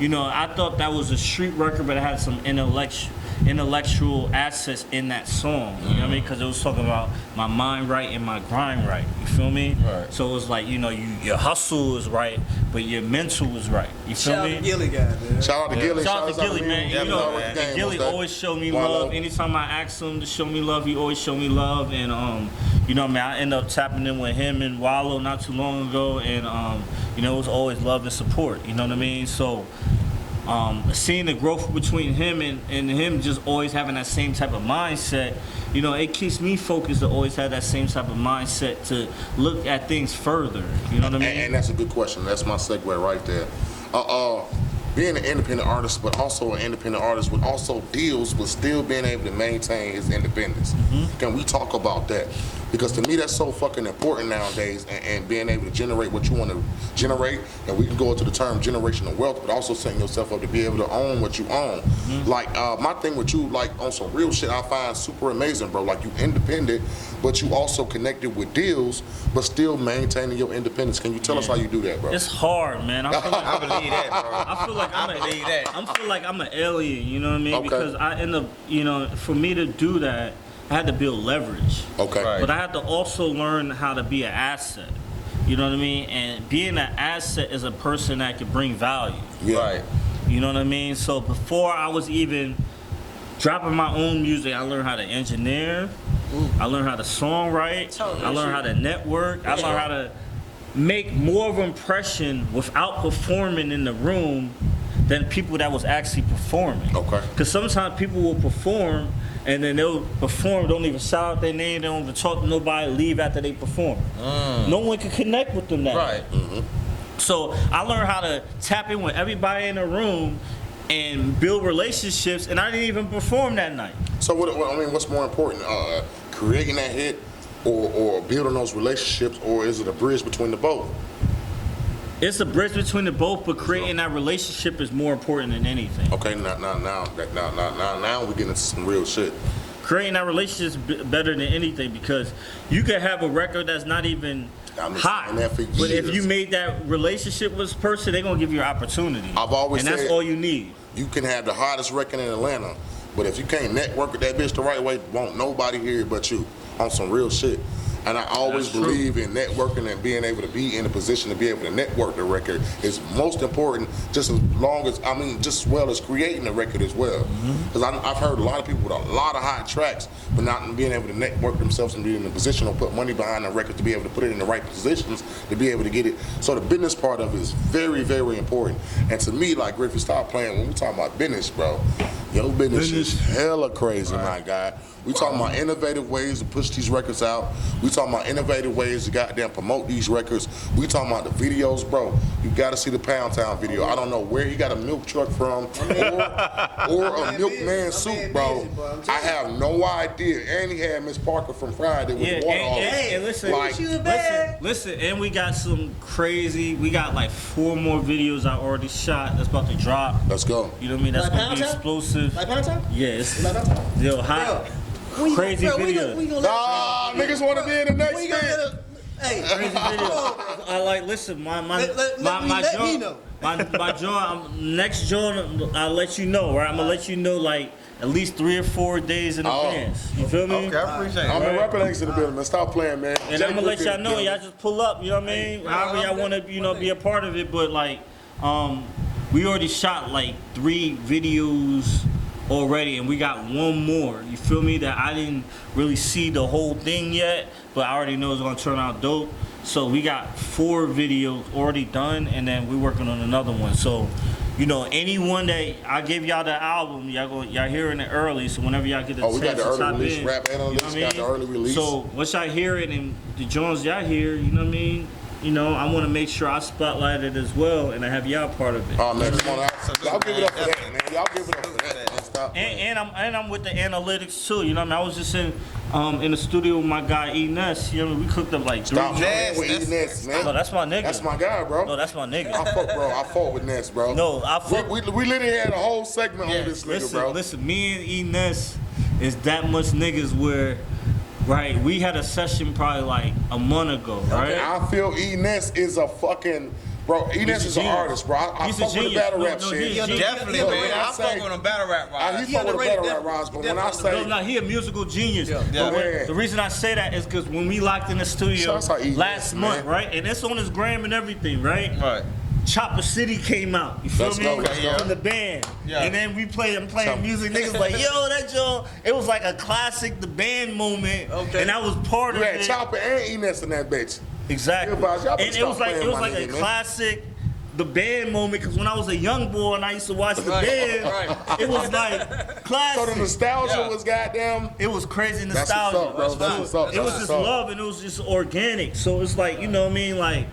you know, I thought that was a street record, but it had some intellectual assets in that song. You know what I mean? Because it was talking about my mind right and my grind right. You feel me? Right. So it was like, you know, your hustle is right, but your mental is right. You feel Shout out me? to Gilly guy, man. Shout out to Gilly. Shout out to Gilly, man. Yeah, And, you know, man. and Gilly always showed me One love. love. Anytime I asked him to show me love, he always showed me love. And you know, man, I ended up tapping in with him and Wallow not too long ago, and you know, it was always love and support. You know what I mean? So. Seeing the growth between him and him just always having that same type of mindset, you know, it keeps me focused to always have that same type of mindset to look at things further. You know what I mean? And that's a good question. That's my segue right there. Being an independent artist, but also an independent artist with also deals, but still being able to maintain his independence. Can we talk about that? Because to me, that's so fucking important nowadays, and being able to generate what you want to generate, and we can go into the term generational wealth, but also setting yourself up to be able to own what you own. Like, my thing with you, like, on some real shit, I find super amazing, bro. Like, you independent, but you also connected with deals, but still maintaining your independence. Can you tell us how you do that, bro? It's hard, man. I feel like I believe that, bro. I feel like I feel like I'm an alien, you know what I mean? Okay. Because I end up, you know, for me to do that, I had to build leverage. Okay. Right. But I had to also learn how to be an asset. You know what I mean? And being an asset is a person that can bring value. Yeah. Right. You know what I mean? So before I was even dropping my own music, I learned how to engineer. I learned how to songwrite. I learned how to network. I learned how to make more of an impression without performing in the room than people that was actually performing. Okay. Because sometimes people will perform and then they'll perform, don't even shout out their name, they don't even talk to nobody, leave after they perform. No one can connect with them that Right. way. So I learned how to tap in with everybody in the room and build relationships, and I didn't even perform that night. So what's more important, creating that hit, or building those relationships, or is it a bridge between the both? It's a bridge between the both, but creating that relationship is more important than anything. Okay, now we're getting into some real shit. Creating that relationship is better than anything, because you could have a record that's not even I've been hot. saying that for years. But if you made that relationship with this person, they're gonna give you an opportunity. I've always and that's said- all you need. You can have the hottest record in Atlanta, but if you can't network with that bitch the right way, won't nobody hear it but you on some real shit. And I always That's true. believe in networking and being able to be in a position to be able to network the record is most important, just as well as creating the record as well. Because I've heard a lot of people with a lot of hot tracks, but not being able to network themselves and be in a position or put money behind the record to be able to put it in the right positions to be able to get it. So the business part of it is very, very important. And to me, like Griffy, stop playing when we talking about business, bro. Your business is hella crazy, my guy. We talking about innovative ways to push these records out. We talking about innovative ways to goddamn promote these records. We talking about the videos, bro. You gotta see the Pound Town video. I don't know where he got a milk truck from or a milkman suit, bro. I have no idea. And he had Miss Parker from Friday with the water hose. And listen, Like, listen, and we got some crazy. We got like 4 more videos I already shot that's about to drop. let's go. You know what I mean? That's Like gonna Pound be Town? explosive. Like Pound Town? Yes. Like Pound Town? Yo, hot. Crazy video. Nah, niggas want to be in the next We gonna thing. get a, hey, Crazy video. I like. Listen, my let me know. my jaw. Next jaw, I'll let you know. Right, I'm gonna let you know like at least 3 or 4 days in advance. You feel me? Okay, I appreciate I'm it. in rapping next to the building, man. Stop playing, man. And Jay I'm gonna let Griffy y'all in the know. building. Y'all just pull up. You know what I mean? However y'all want to, be a part of it. But like, we already shot like 3 videos already, and we got 1 more. You feel me? That I didn't really see the whole thing yet, but I already know it's gonna turn out dope. So we got 4 videos already done, and then we're working on another one. So, anyone that I give y'all the album, y'all hearing it early. So whenever y'all get the We got chance the to tap early release. in, Rap Analytics got the early release. So once y'all hear it and the Jones y'all hear, you know what I mean? I want to make sure I spotlight it as well, and I have y'all part of it. Oh man, come on out. Y'all give it up for that, man. Y'all give it up for that. Man. Stop. And I'm with the analytics too. You know what I mean? I was just in the studio with my guy E Ness. You know, we cooked up like 3. Stop Ness, playing with that's- E Ness, man. No, that's my nigga. That's my guy, bro. No, that's my nigga. I fought with Ness, bro. No, I fuck. We literally had a whole segment on this nigga, bro. Listen, me and E Ness is that much niggas where, right? We had a session probably like a month ago, right? I feel E Ness is a fucking bro. E Ness is an genius. artist, bro. I He's a fuck with the genius. battle rap No, shit. he's a genius. Definitely, Look, man. when I say- fuck on a battle rap ride. He fuck with the battle rap rhymes, but when I say No, he a musical genius. Yeah. But Yeah. the reason I say that is because when we locked in the studio Shouts out E last Ness, month, man. right? And it's on his gram and everything, right? Right. Chopper City came out. You feel Let's me? go, let's go. From the band. Yeah. And then I'm playing Chopper. music. Niggas like, yo, that joint. It was like a classic, the band moment. Okay. And I was part you of had it. Chopper and E Ness in that bitch. Exactly. Yeah, but y'all better And it was stop like playing my a nigga, man. classic, the band moment. Because when I was a young boy and I used to watch the band, right. it was like So the classic. nostalgia was goddamn. It was crazy That's nostalgia. what's up, bro. That's what's up. It was That's just what's up. love and it was just organic. So it's like, you know what I mean? Like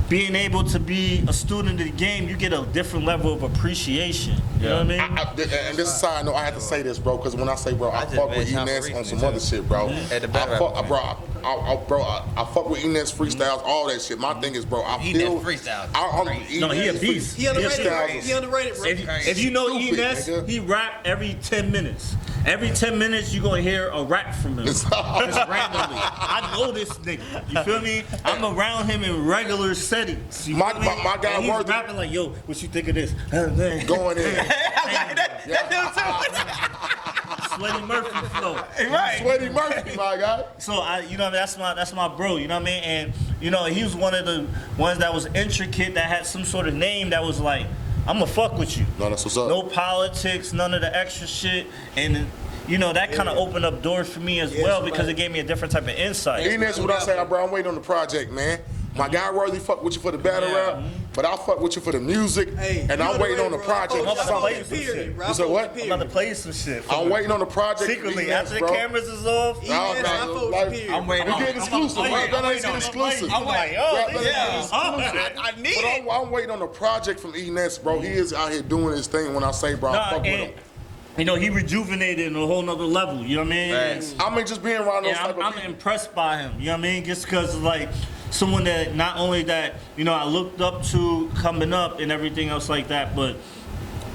being able to be a student of the game, you get a different level of appreciation. You know what I mean? And this is how I know I have to say this, bro, because when I say, bro, I just fuck made with E Chopper Ness on recently, some too. other shit, bro. At the battle rap I fuck with E Ness freestyles, all that shit. My thing is, bro, I E feel Ness freestyles. No, he a beast. He underrated. freestyles. He underrated, bro. If you know Stupid, Enes, nigga. he rap every 10 minutes. Every 10 minutes, you gonna hear a rap from him. Just randomly. I know this nigga. You feel me? I'm around him in regular settings. You My- feel me? my guy And he's Worthy- rapping like, yo, what you think of this? Going in. Sweaty Murphy flow. Right. Sweaty Murphy, my guy. So that's my bro, you know what I mean? And he was one of the ones that was intricate, that had some sort of name that was like, I'ma fuck with you. No, that's what's up. No politics, none of the extra shit. And that kind of opened up doors for me as well because it gave me a different type of insight. E Ness, what I say, bro, I'm waiting on the project, man. My guy Worthy fuck with you for the battle rap, but I fuck with you for the music, Hey, and you I'm waiting on the bro. project. I for fuck something. with period, bro. I You said fuck what? with I'm about to period. play you some shit. I'm waiting on the project. Secretly, for E Ness, after the bro. cameras is off. E Ness, I fuck with like, period. I'm waiting We on getting exclusive. I'm Right? That ain't waiting. exclusive. I'm like, oh, Right, that yeah. ain't exclusive. I need But it. I'm waiting on the project from E Ness, bro. He is out here doing his thing. When I say, bro, I fuck with him. He rejuvenated on a whole nother level. You know what I mean? Thanks. I mean, just being around those Yeah, type of I'm people. impressed by him. You know what I mean? Just because like someone that not only that I looked up to coming up and everything else like that, but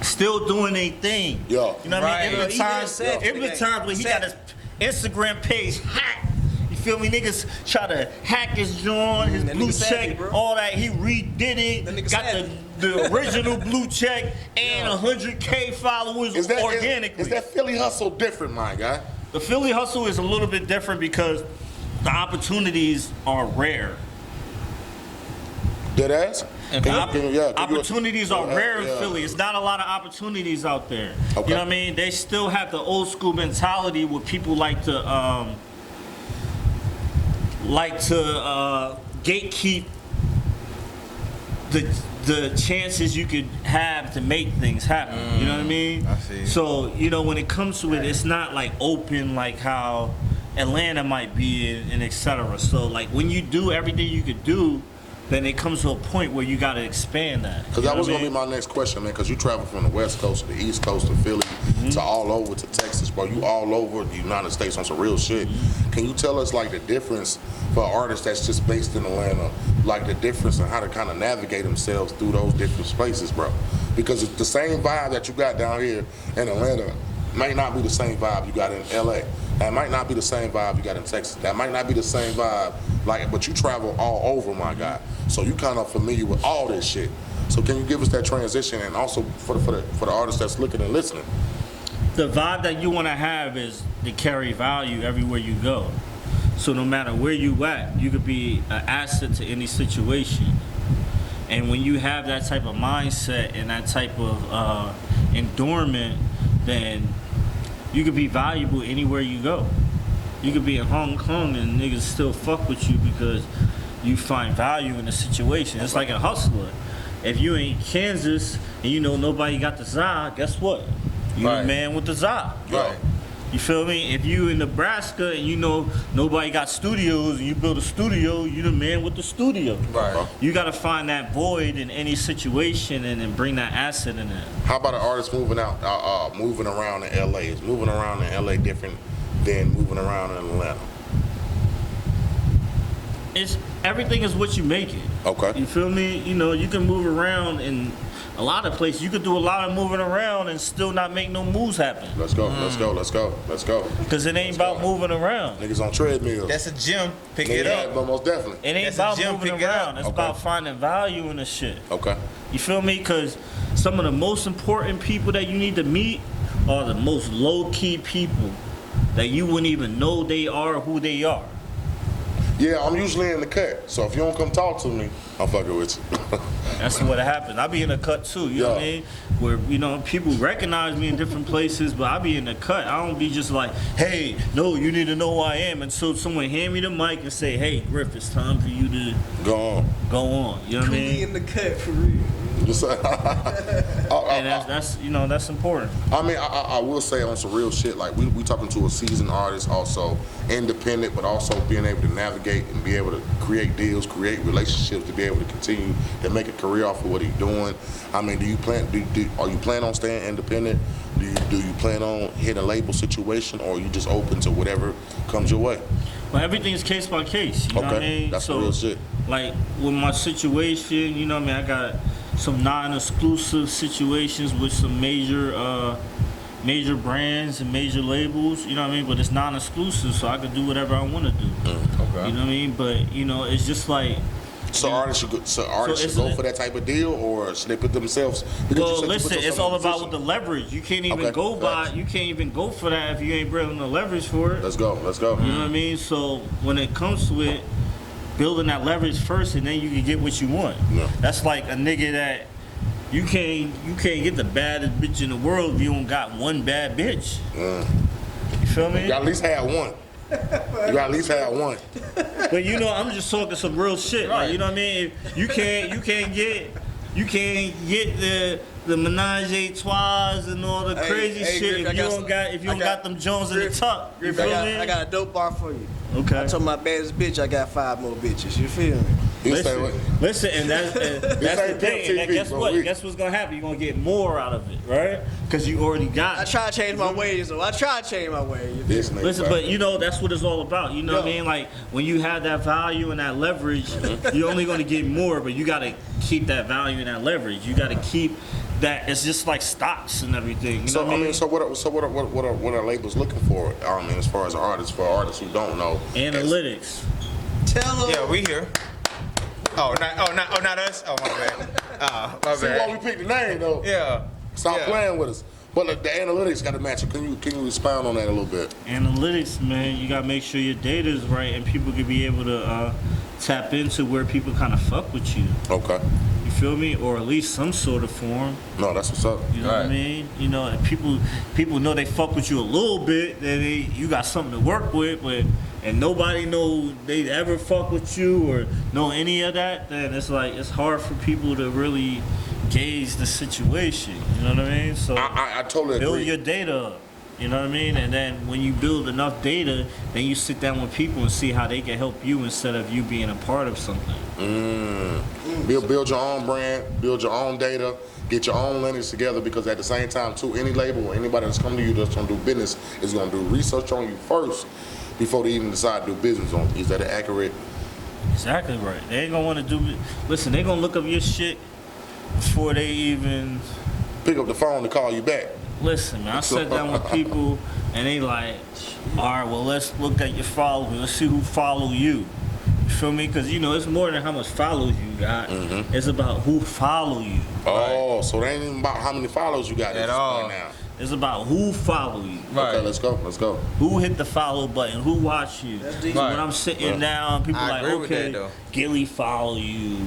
still doing a thing. Yeah. You know what I mean? Right. It was times Yeah. when he got his Instagram page hot. You feel me? Niggas try to hack his joint, his That blue nigga savvy, check, bro. all that. He redid it. That nigga Got savvy. the original blue check and 100K followers organically. Is that Philly hustle different, my guy? The Philly hustle is a little bit different because the opportunities are rare. Dead ass? And opportunities are Yeah, rare in yeah. Philly. It's not a lot of opportunities out there. Okay. You know what I mean? They still have the old school mentality where people like to gatekeep the chances you could have to make things happen. You know what I mean? I see. So, you know, when it comes to it, it's not like open like how Atlanta might be and et cetera. So, like, when you do everything you could do, then it comes to a point where you got to expand that. Because that was going to be my next question, man, because you travel from the West Coast to the East Coast to Philly to all over to Texas, bro. You all over the United States on some real shit. Can you tell us, like, the difference for artists that's just based in Atlanta, like the difference in how to kind of navigate themselves through those different spaces, bro? Because it's the same vibe that you got down here in Atlanta might not be the same vibe you got in LA. That might not be the same vibe you got in Texas. That might not be the same vibe, like, but you travel all over, my guy. So you kind of familiar with all this shit. So can you give us that transition, and also for the artists that's looking and listening? The vibe that you want to have is to carry value everywhere you go. So no matter where you at, you could be an asset to any situation. And when you have that type of mindset and that type of endowment, then you could be valuable anywhere you go. You could be in Hong Kong and niggas still fuck with you because you find value in the situation. It's like a hustler. If you in Kansas and you know nobody got the za, guess what? You Right. the man with the za. Right. You feel me? If you in Nebraska and you know nobody got studios and you build a studio, you the man with the studio. Right. You gotta find that void in any situation and then bring that asset in it. How about an artist moving out, moving around in LA? Is moving around in LA different than moving around in Atlanta? It's everything is what you make it. Okay. You feel me? You know, you can move around in a lot of places. You could do a lot of moving around and still not make no moves happen. Let's go. Let's go. Let's go. Let's go. Because it ain't Let's about go. moving around. Niggas on treadmills. That's a gym. Pick it Yeah, up. but most definitely. It ain't That's a about gym, moving pick it up. around. It's Okay. about finding value in the shit. Okay. You feel me? Because some of the most important people that you need to meet are the most low-key people that you wouldn't even know they are who they are. Yeah, I'm usually in the cut. So if you don't come talk to me, I'm fucking with you. That's what happens. I be in the cut too, you know what I Yeah. mean? Where, you know, people recognize me in different places, but I be in the cut. I don't be just like, hey, no, you need to know who I am. Until someone hand me the mic and say, hey, Griff, it's time for you to Go on. go on. You know what I Kooley mean? in the cut for real. Just, And that's you know, that's important. I mean, I will say on some real shit, like we talking to a seasoned artist, also independent, but also being able to navigate and be able to create deals, create relationships, to be able to continue to make a career off of what he's doing. I mean, are you plan on staying independent? Do you plan on hitting a label situation, or are you just open to whatever comes your way? But everything's case by case. You know what I mean? That's So, real shit. like with my situation, you know what I mean? I got some non-exclusive situations with some major brands and major labels, you know what I mean? But it's non-exclusive, so I can do whatever I want to do. Okay. You know what I mean? But you know, it's just like. So artists should isn't go it- for that type of deal, or should they put themselves? Because you Well, said you put listen, it's yourself all in a about with position. the leverage. You can't even Okay, go by. facts. You can't even go for that if you ain't bringing the leverage for it. Let's go. Let's go. You know what I mean? So when it comes to it, building that leverage first, and then you can get what you want. Yeah. That's like a nigga that you can't get the baddest bitch in the world if you don't got one bad bitch. You feel me? You got at least have one. You got at least have one. But you know, I'm just talking some real shit. Like, you know what I mean? If you can't get the menage a trois and all the Hey, crazy hey, shit Griff, if you don't got them Jones in the tuck. You Griff, feel I me? got a dope bar for you. Okay. I told my baddest bitch I got 5 more bitches. You feel me? He'll stay with. Listen, and that's the thing. And TV, guess bro. what? Guess what's gonna happen? You're gonna get more out of it, right? Because you already got. I try to change my ways, though. I try to change my ways. This nigga Listen, back. but you know that's what it's all about. You know what I mean? Like when you have that value and that leverage, you're only gonna get more, but you gotta keep that value and that leverage. You gotta keep that. It's just like stocks and everything. You know what I mean? So what are labels looking for? I mean, as far as artists, for artists who don't know, Analytics. Tell them. Yeah, we here. Not us. Oh, my bad. My See why bad. we picked the name though. Yeah. Stop Yeah. playing with us. But the analytics got to match it. Can you expound on that a little bit? Analytics, man. You gotta make sure your data is right, and people can be able to tap into where people kind of fuck with you. Okay. You feel me? Or at least some sort of form. No, that's what's up. You know what I Right. mean? You know, and people know they fuck with you a little bit, then you got something to work with, but and nobody know they ever fuck with you or know any of that, then it's like it's hard for people to really gauge the situation. You know what I mean? So I totally build agree. your data up. You know what I mean? And then when you build enough data, then you sit down with people and see how they can help you instead of you being a part of something. Build your own brand, build your own data, get your own lineage together, because at the same time too, any label or anybody that's coming to you that's gonna do business is gonna do research on you first before they even decide to do business on you. Is that accurate? Exactly right. They ain't gonna want to do. Listen, they gonna look up your shit before they even. Pick up the phone to call you back. Listen, man, I sat down with people and they like, all right, well, let's look at your followers. Let's see who follow you. You feel me? Because, you know, it's more than how much followers you got. It's about who follow you. Oh, so it ain't even about how many followers you got at At this all. point now. It's about who follow you. Right. Okay, let's go. Who hit the follow button? Who watch you? That's deep. So Right. when I'm sitting down, people I like, agree with okay, that, though. Gilly follow you.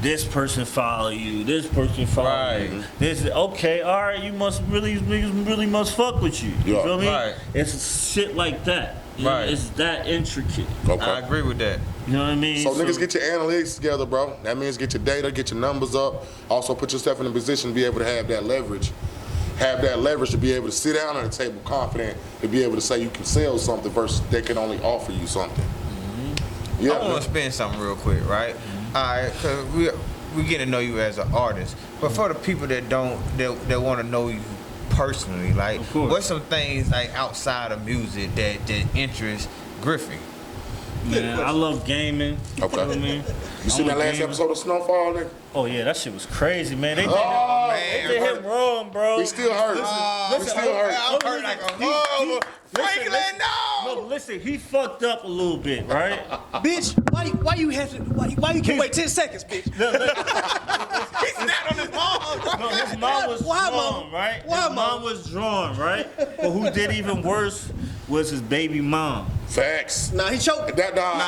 This person follow you. This person follow Right. you. This okay. All right, you must really must fuck with you. You Yeah. feel me? Right. It's shit like that. You know, Right. it's that intricate. Okay. I agree with that. You know what I mean? So niggas, get your analytics together, bro. That means get your data, get your numbers up. Also put yourself in a position to be able to have that leverage. Have that leverage to be able to sit down at a table confident, to be able to say you can sell something versus they can only offer you something. Yeah. I want to spin something real quick, right? All right, because we get to know you as an artist. But for the people that don't, that want to know you personally, like, Of course. what's some things like outside of music that interest Griffy? Man, I love gaming. Okay. You know what I mean? You seen I'm that a last gamer. episode of Snowfall, nigga? Oh yeah, that shit was crazy, man. They did, Oh, they man. did him wrong, bro. We still hurt. We still hurt. I'm hurt like a mother. Franklin, No, no! listen, he fucked up a little bit, right? Bitch, why you have to? Why you can't wait 10 seconds, bitch? Look, He snapped on his mom, bro. no, his mom was Why, drawn, Mom? right? Why, His mom Mom? was drawn, right? But who did even worse was his baby mom. Facts. Nah, he choked. That dog. Nah,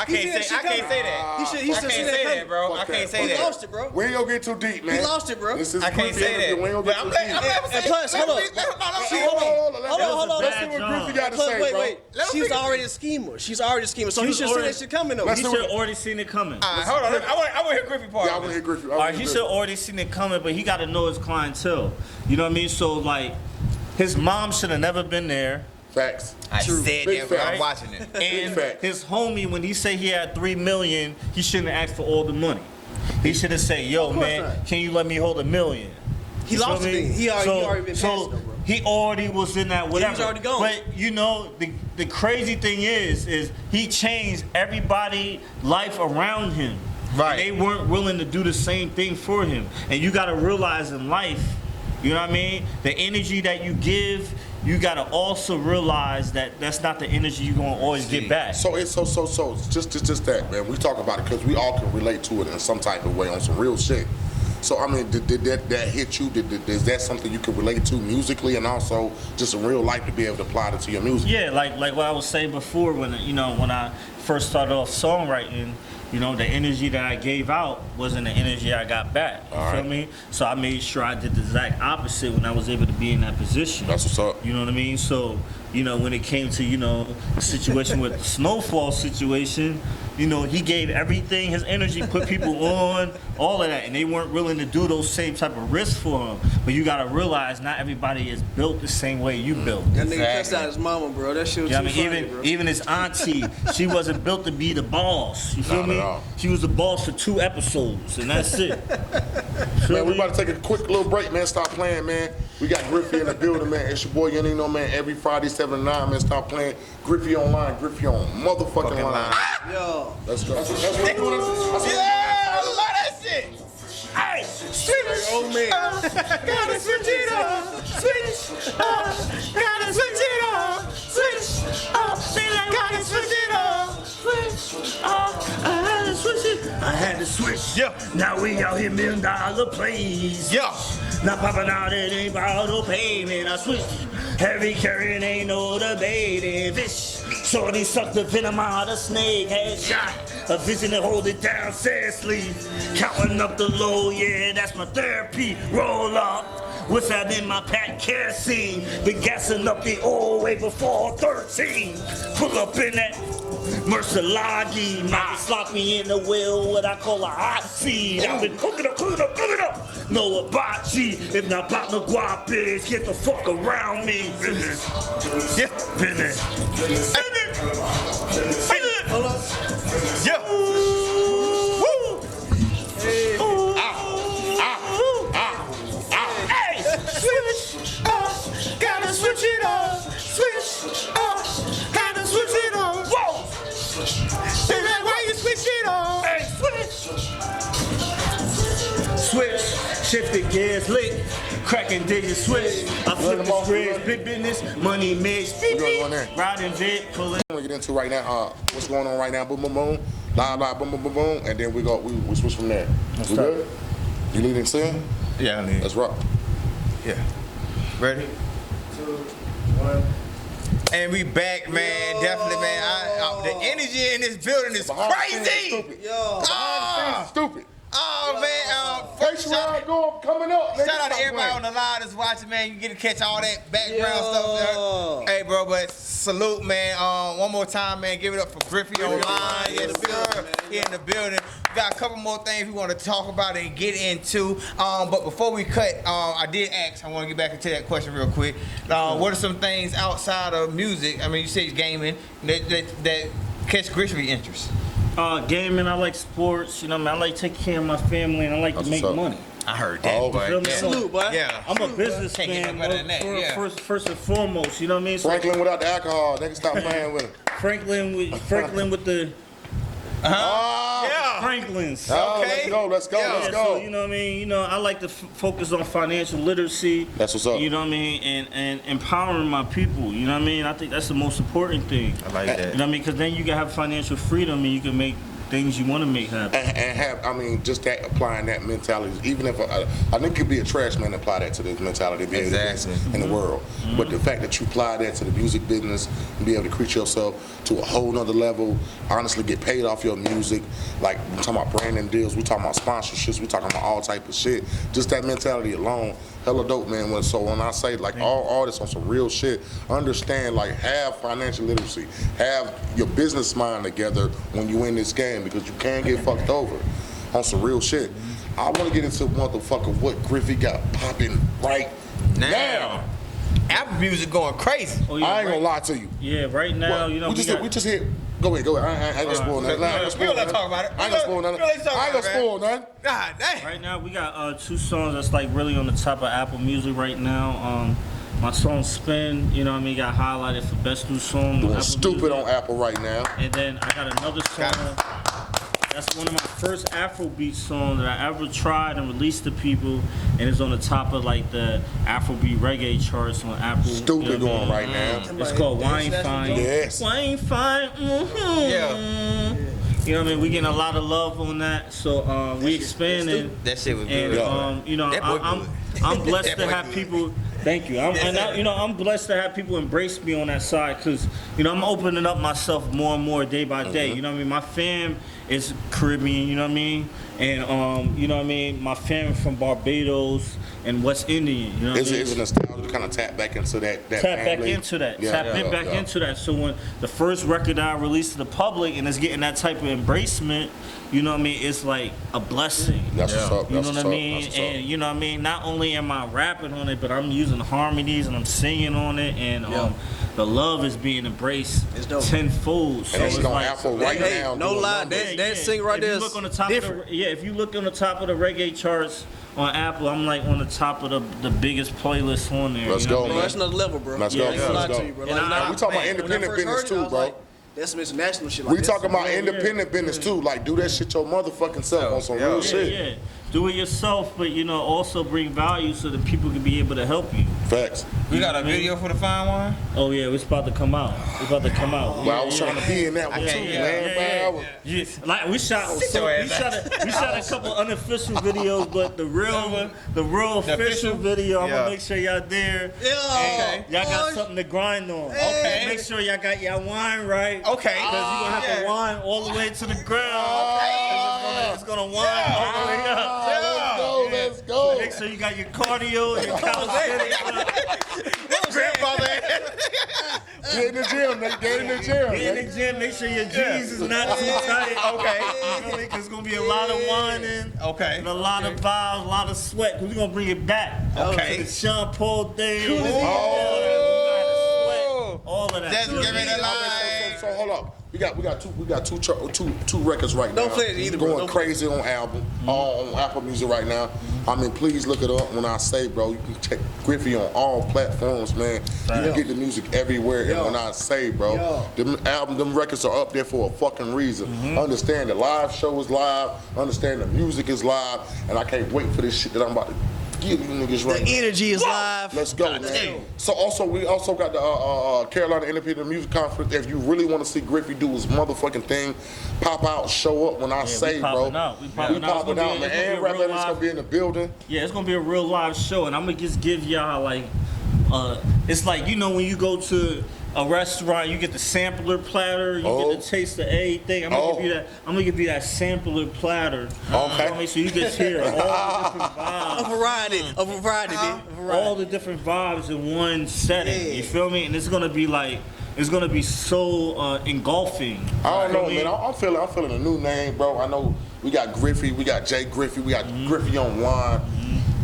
I can't say that. He should I see can't that say coming. that, bro. I Fuck can't that. say He that. lost it, bro. We ain't gonna get too deep, man. He lost it, bro. This is I can't Griffy say interview. that. We ain't gonna But get I'm too glad- deep. I'm glad to And say- plus, hold up. Hold on. Let's see what Griffy got to Plus, say, bro. wait. Let him She's finish. already a schemer. She's already a schemer. So he was should see already- that shit coming, though. Let's He see should what- have already seen it coming. All right, hold on. I want to hear Griffy part. Yeah, I want to hear Griffy. All right, he should have already seen it coming, but he got to know his clientele. You know what I mean? So like, his mom should have never been there. Facts. I True. said Big that when fact. I'm watching it. And fact. his homie, when he said he had $3 million, he shouldn't have asked for all the money. He should have said, "Yo, course man, not. can you let me hold $1 million?" He You lost feel me? it. He already been past so it, though, bro. he already was in that whatever. already gone. But you know, the crazy thing is he changed everybody life around him. Right. And they weren't willing to do the same thing for him. And you got to realize in life, you know what I mean? The energy that you give, you got to also realize that that's not the energy you're going to always get back. So it's so just that, man. We talk about it because we all can relate to it in some type of way on some real shit. So I mean, did that hit you? Is that something you can relate to musically and also just in real life to be able to apply it to your music? Yeah, like what I was saying before, when I first started off songwriting, you know, the energy that I gave out wasn't the energy I got back. You All feel right. me? So I made sure I did the exact opposite when I was able to be in that position. That's what's up. You know what I mean? So, you know, when it came to, the situation with the Snowfall situation, he gave everything, his energy, put people on, all of that, and they weren't willing to do those same type of risks for him. But you gotta realize not everybody is built the same way you built. That nigga Exactly. cussed out his mama, bro. That shit was You know too what I mean? funny, bro. Even his auntie, she wasn't built to be the boss. You feel me? at all. She was the boss for 2 episodes, and that's it. Man, we about to take a quick little break, man. Stop playing, man. We got Griffy in the building, man. It's your boy Nino, man. Every Friday, 7 to 9, man. Stop playing. Griffy online, Griffy on motherfucking line. Yo. Let's go. That's what we're doing. Yeah, I love that shit. Hey, Hey, old man. Gotta switch it up. Switch up. Gotta switch it up. Switch up. Gotta switch it up. Switch up. I had to switch it. I had to switch. Yeah. Now we out here $1 million plays. Yeah. Not popping out, it ain't about no payment. I switch. Heavy carrying ain't no debating. Fish. Shorty sucked the venom out of snake. Headshot. A vision to hold it down, sad sleep. Counting up the low, yeah, that's my therapy. Roll up. What's that in my pack kerosene? Been gassing up the oil way before 13. Pull up in that Mercelagi. Might slap me in the wheel, what I call a hot seat. I've been cooking up. No hibachi. If not pop no guapes, get the fuck around me. Business. Yeah, business. Hold up. Yeah. Woo. Hey. Hey, switch up. Gotta switch it up. Switch up. Gotta switch it up. Whoa. Baby, why you switch it up? Hey, switch, shifted gears, lit, cracking digits, switch. I flip the spreads, big business, money mix, beep, We're going there. riding jet, pulling. We're gonna get into right now. What's going on right now? Boom, boom, boom. Live, boom, boom, boom, boom. And then we switch from there. We good? You need to sing? Yeah, I need. Let's rock. Yeah. Ready? 2, 1. And we back, man. Yo. Definitely, man. The energy in this building is Behind the scenes, crazy. stupid. Yo. Stupid. Oh, man. First, Patreon go coming up. shout out to everybody on the line that's watching, man. You get to catch all that background Yo. stuff there. Hey, bro, but salute, man. One more time, man. Give it up for Griffy online. online. Yes, sir. He in the building. We got a couple more things we want to talk about and get into. But before we cut, I did ask. I want to get back into that question real quick. What are some things outside of music? I mean, you say gaming that catch Griffy interest. Gaming, I like sports, you know what I mean? I like taking care of my family and I like That's to make what's up. money. I heard that. Oh, but feel me? yeah. Salute, boy. Yeah. I'm a Can't get businessman, no better than that, yeah. first and foremost, you know what I mean? So Franklin without the alcohol. Nigga, stop playing with it. Franklin with the Yeah. Franklins. Oh, Okay. let's go. Yeah, Let's Yeah, go. so, you know what I mean? You know, I like to focus on financial literacy. That's what's up. You know what I mean? And empowering my people. You know what I mean? I think that's the most important thing. I like You that. know what I mean? Because then you can have financial freedom and you can make things you want to make happen. And have, I mean, just that applying that mentality. Even if I think you could be a trash man, apply that to this mentality, be able to do this Exactly. in the world. But the fact that you apply that to the music business and be able to create yourself to a whole nother level, honestly get paid off your music. Like we're talking about branding deals, we talking about sponsorships, we talking about all type of shit. Just that mentality alone, hella dope, man. So when I say like all artists on some real shit, understand like have financial literacy, have your business mind together when you in this game because you can get fucked over on some real shit. I want to get into motherfucker what Griffy got popping right now. Apple Music going crazy. Oh, yeah, I ain't gonna lie to you. Yeah, right now, Well, you know, we just hit. Go ahead. I ain't gonna spoil nothing. I ain't gonna We gonna spoil nothing. talk about it. I ain't gonna spoil nothing. We gonna talk I ain't about gonna it, spoil nothing. God damn. Right now, we got 2 songs that's like really on the top of Apple Music right now. My song "Spin," you know what I mean, got highlighted for best new song. on Doing Apple stupid Music. on Apple right now. And then I got another song. That's one of my first Afrobeat songs that I ever tried and released to people, and it's on the top of like the Afrobeat reggae charts on Apple. Stupid you know what I going mean? right now. It's called Wine Fine. Yes. Wine Fine. Yeah. You know what I mean? We getting a lot of love on that, so we expanding. That shit was And good. you know, That boy I'm blessed That to boy have good. people. Thank you. I'm blessed to have people embrace me on that side because, you know, I'm opening up myself more and more day by day. You know what I mean? My fam is Caribbean. You know what I mean? And you know what I mean? My fam from Barbados, and West Indian. You know what I mean? It's a nostalgia to kind of tap back into that Tap back family. into that. Yeah, Tap yeah, it back yeah. into that. So when the first record I released to the public and it's getting that type of embracement, you know what I mean? It's like a blessing. That's what's up. You know That's what what's I up. mean? That's what's up. And you know what I mean? Not only am I rapping on it, but I'm using harmonies and I'm singing on it, and the love is being embraced It's dope. tenfold. So And it's it's on like, Apple right Hey, now. no doing lie, numbers. that sing right if there you is look on the top different. Of the, if you look on the top of the reggae charts on Apple, I'm like on the top of the biggest playlist on there. Let's you know go, what I Bro, mean? that's another level, bro. Let's Yeah, go, I ain't gonna let's lie go. to you, bro. And Like, I- nah, we talking about man, when I independent first business heard it, too, I was bro. like, that's some international shit. Like We this. talking about Yeah, independent business too. Like, do that shit your motherfucking self on some real Yeah, shit. yeah. Do it yourself, but you know, also bring value so that people can be able to help you. Facts. We got a video for the fine one. Oh yeah, it's about to come out. It's about to come out. Well, I was trying to be in that one Yeah, too, yeah, man. Man, I was- Like we shot, your ass we shot a couple unofficial videos, but the real official? official video, I'm Yeah. gonna make sure y'all there. Yeah. Okay. Y'all got boy. something to grind on. Okay. Make sure y'all got your wine right. Okay. Because you're gonna have to wine all the way to the ground. It's gonna wine all the way up. Let's go. Make sure you got your cardio and your calisthenics. Grandfather. Get in the gym, nigga. Get in the gym. Get in nigga. the gym, make sure your jeans is not too tight. Okay. You know, because it's gonna be a lot of whining. Okay. And a lot of vibes, a lot of sweat, because we're gonna bring it back. Okay. To the Sean Paul thing. Oh. All of that. Just give it a line. So hold up. We got two records right now. Don't play it either, bro. Going Don't play crazy on album, on Apple Music right now. I mean, please look it up. When I say, bro, you can check Griffy on all platforms, man. You can get the music everywhere. And when I say, bro, them records are up there for a fucking reason. Understand the live show is live. Understand the music is live. And I can't wait for this shit that I'm about to give you niggas right now. The energy is live. Let's go, man. So we also got the Carolina Independent Music Conference. If you really want to see Griffy do his motherfucking thing, pop out, show up when I say, bro. popping out. We We popping out. popping out, man. And Rap Letters gonna be in the building. Yeah, it's gonna be a real live show, and I'm gonna just give y'all like, it's like, you know, when you go to a restaurant, you get the sampler platter, you get to taste of everything. I'm gonna give you that. I'm gonna give you that sampler platter. Okay. So you just hear all the different vibes. A variety, All the different vibes in one setting. You feel me? And it's gonna be like, it's gonna be so engulfing. I don't You know, feel me? man. I'm feeling a new name, bro. I know we got Griffy, we got Jay Griffy, we got Griffy online.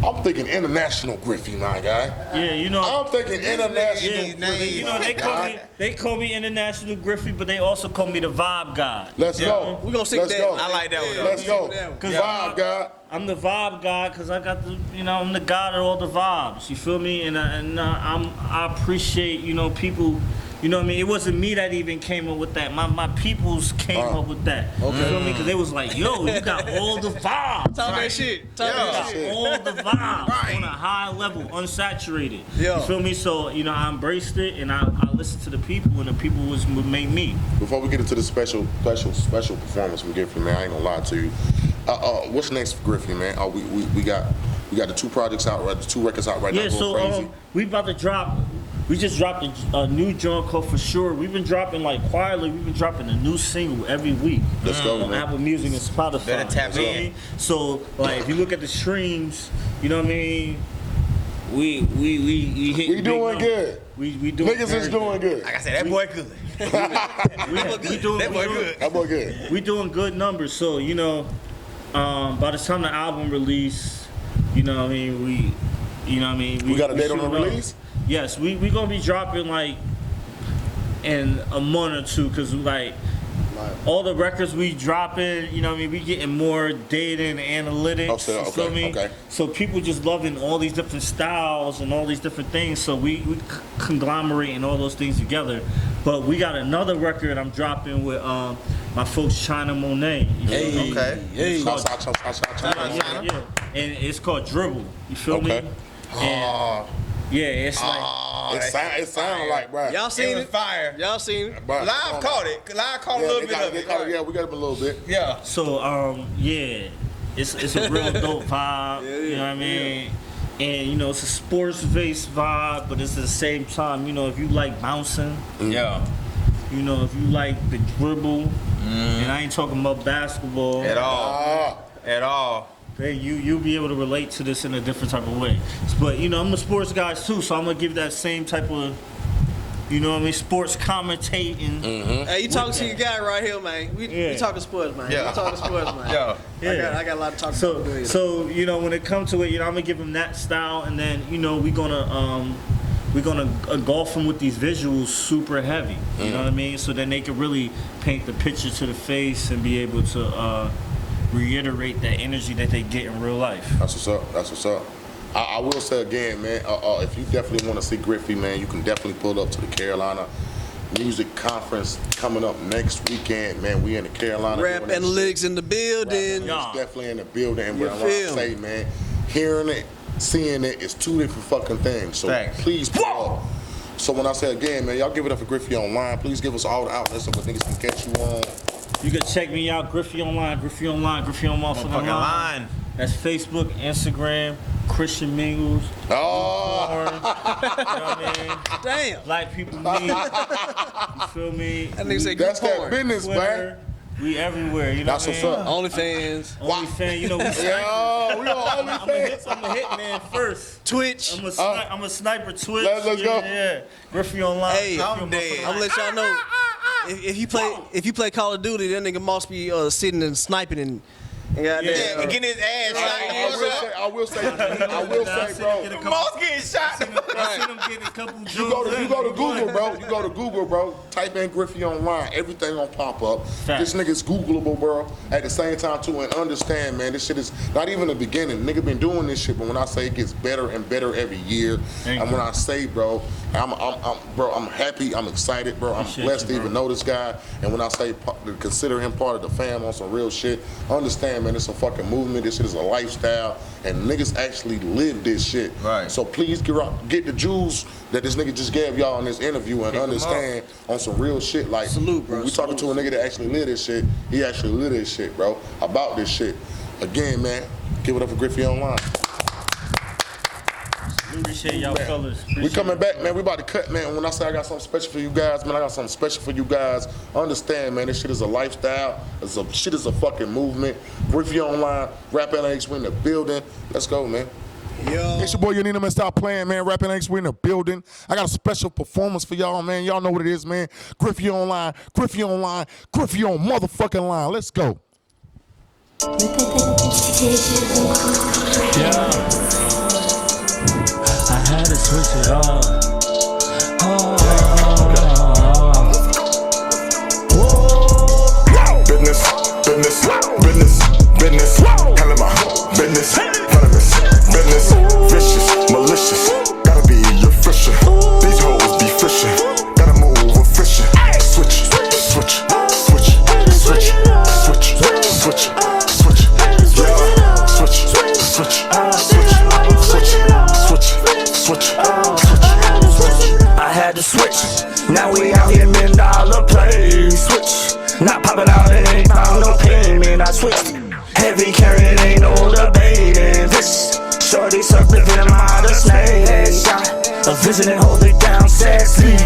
I'm thinking international Griffy, my guy. Yeah, you know. I'm thinking international Yeah, Griffy. you know, they call me International Griffy, but they also call me the Vibe God. Let's go. We gonna stick Let's that. go. I like that one, though. Let's go. Cause Vibe, God. I'm the vibe guy because I got the, you know, I'm the god of all the vibes. You feel me? And I appreciate, you know, people. You know what I mean? It wasn't me that even came up with that. My peoples came up with that. You feel me? Because they was like, yo, you got all the vibes. Talk that shit. Talk You that got shit. all the vibes on a high level, unsaturated. Yeah. You feel me? So, you know, I embraced it and I listened to the people, and the people was what made me. Before we get into the special performance from Griffy, man, I ain't gonna lie to you. What's next for Griffy, man? We got the two projects out, right? The two records out right now. Yeah, Going so crazy. we about to drop. We just dropped a new joint called For Sure. We've been dropping like quietly. We've been dropping a new single every week. Let's go, on man. Apple Music and Spotify. Better tap You know in. what I mean? So like, if you look at the streams, you know what I mean. We hit We big doing numbers. good. We doing Niggas is very doing good. Like I said, that boy good. We doing That boy good. That boy good. we doing good numbers. So, you know, by the time the album release, you know what I mean, we got a date on the shooting up. release? Yes, we gonna be dropping like in a month or two, cause like all the records we dropping, you know what I mean, we getting more data and analytics. Okay, you feel okay, me? okay. So people just loving all these different styles and all these different things. So we conglomerating all those things together. But we got another record I'm dropping with my folks China Monet. You feel me? Okay. It's called- China. yeah. And it's called Dribble. You feel Okay. me? And, yeah, it's like It sound like, bro. Y'all It seen was it? fire. Y'all seen it? Bruh, Live come on. caught it. Live caught a Yeah, little they bit caught- of they it. caught it. Yeah, we got him a little bit. Yeah. so. Yeah, it's a real dope vibe. You know what I mean? And you know, it's a sports-based vibe, but it's at the same time, you know, if you like bouncing, Yeah. you know, if you like the dribble, and I ain't talking about basketball At all. At all. you'll be able to relate to this in a different type of way. But you know, I'm a sports guy too, so I'm gonna give that same type of, you know what I mean, sports commentating. Hey, you talking to your guy right here, man. We talking sports, man. Yeah. We talking sports, man. Yeah. I got a lot to talk So about. so you know, when it comes to it, you know, I'm gonna give him that style, and then you know we're gonna engulf them with these visuals super heavy. You know what I mean? So then they can really paint the picture to the face and be able to reiterate that energy that they get in real life. That's what's up. That's what's up. I will say again, man, if you definitely want to see Griffy, man, you can definitely pull up to the Carolina Music Conference coming up next weekend, man. We in the Carolina. Rap Analytics in the building. Rap Analytics definitely in the building. And You what I want to feel say, man, hearing it, seeing it is two different fucking things. So Thanks. please pull up. So when I say again, man, y'all give it up for Griffy Online. Please give us all the outlets and what niggas can catch you on. You can check me out, Griffy Online, Griffy Online, Griffy on motherfucking Fucking line. line. That's Facebook, Instagram, Christian Mingles, Oh, porn, you know what I mean? Damn. Black people meet. You feel me? That nigga say good that's that porn. business, man. Twitter, we everywhere. You know That's what I what's mean? up. OnlyFans, OnlyFans, you know, we Yo, we on I'm OnlyFans. a hit man first. Twitch. I'm a sniper Twitch. Let's go. Yeah. Griffy Online. Hey, Griffy I'm on dead. motherfucking I'm gonna let y'all know. If you play Call of Duty, that nigga must be sitting and sniping and goddamn. Yeah, and getting his ass shot. I will say, bro. Most getting shot. I seen him getting a couple You go to Google, bro. You go to Google, bro. Type in Griffy Online. Everything gonna pop up. Facts. This nigga's Googleable, bro. At the same time, too, and understand, man, this shit is not even the beginning. Nigga been doing this shit, but when I say it gets better and better every year, Thank and you. when I say, bro, I'm happy, I'm excited, bro. I'm Appreciate blessed you, to even bro. know this guy. And when I say to consider him part of the fam on some real shit, understand, man, it's a fucking movement. This shit is a lifestyle, and niggas actually live this shit. Right. So please get the jewels that this nigga just gave y'all in this interview and Pick 'em understand on some real shit. Like, Salute, bro. we talking to a nigga that actually live this shit. He actually live this shit, bro. About this shit. Again, man, give it up for Griffy Online. Appreciate y'all fellas. We coming back, man. We about to cut, man. When I say I got something special for you guys, man, I got something special for you guys. Understand, man, this shit is a lifestyle. Shit is a fucking movement. Griffy Online, Rap Analytics, we in the building. Let's go, man. Yo. It's your boy, Nino, man. Stop playing, man. Rap Analytics, we in the building. I got a special performance for y'all, man. Y'all know what it is, man. Griffy Online, Griffy Online, Griffy on motherfucking line. Let's go. I had to switch it up. Business. Handle my business. Venomous, business. Vicious, malicious. Gotta be efficient. These hoes be fishing. Gotta move efficient. Switch. Yeah. Switch. I had to switch. Now we out here $1,000,000 play. Switch. Not popping out, it ain't found no payment. I switched. Heavy carrying, ain't no debating. This shorty surfing in out of snakes. Got a vision and hold it down, sassy.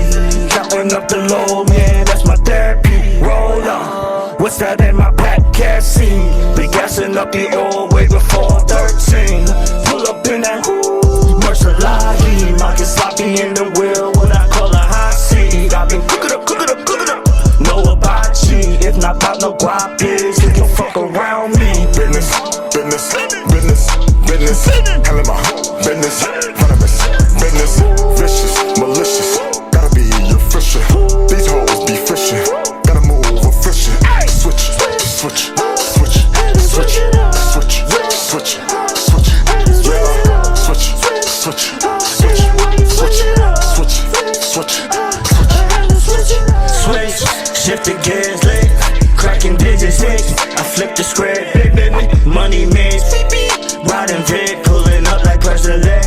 Counting up the load, man, that's my therapy. Roll on. What's that in my pack? Cassie. Been gassing up the old way before 13. Pull up in that Mercedes. Market sloppy in the wheel when I call a high seat. I've been cook it up. Know about cheat. If not about no guap, bitch, you can fuck around me. Business. Handle my business. Venomous, business. Vicious, malicious. Gotta be efficient. These hoes be fishing. Gotta move efficient. Switch. Switch, shift the gears, lit. Cracking digits, hit. I flip the script, big, money mix. Riding Vic, pulling up like pressure leg.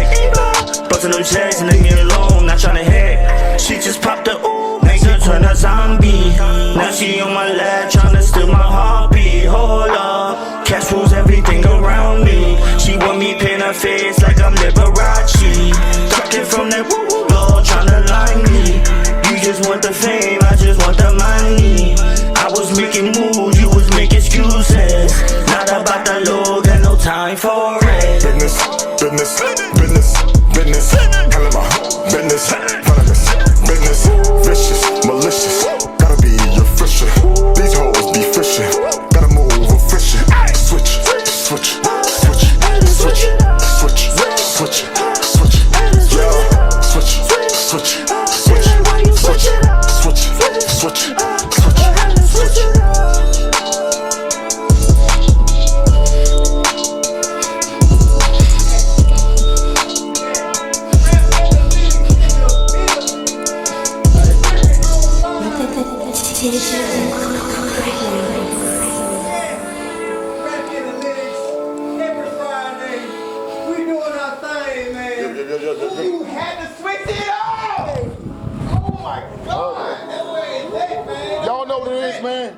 Bustin' them checks, nigga alone, not tryna hit. She just popped the makes her turn a zombie. Now she on my lap, tryna steal my heartbeat. Hold up, cash rules everything around me. She want me pin her face like I'm Liberace. Ducking from that woo, tryna line me. You just want the fame, I just want the money. I was making moves, you was making excuses. Not about the low, got no time Rap Analytics, every Friday. We doing our thing, man. You had to switch it off! Oh my God! That way is that, man. Y'all know what it is, man.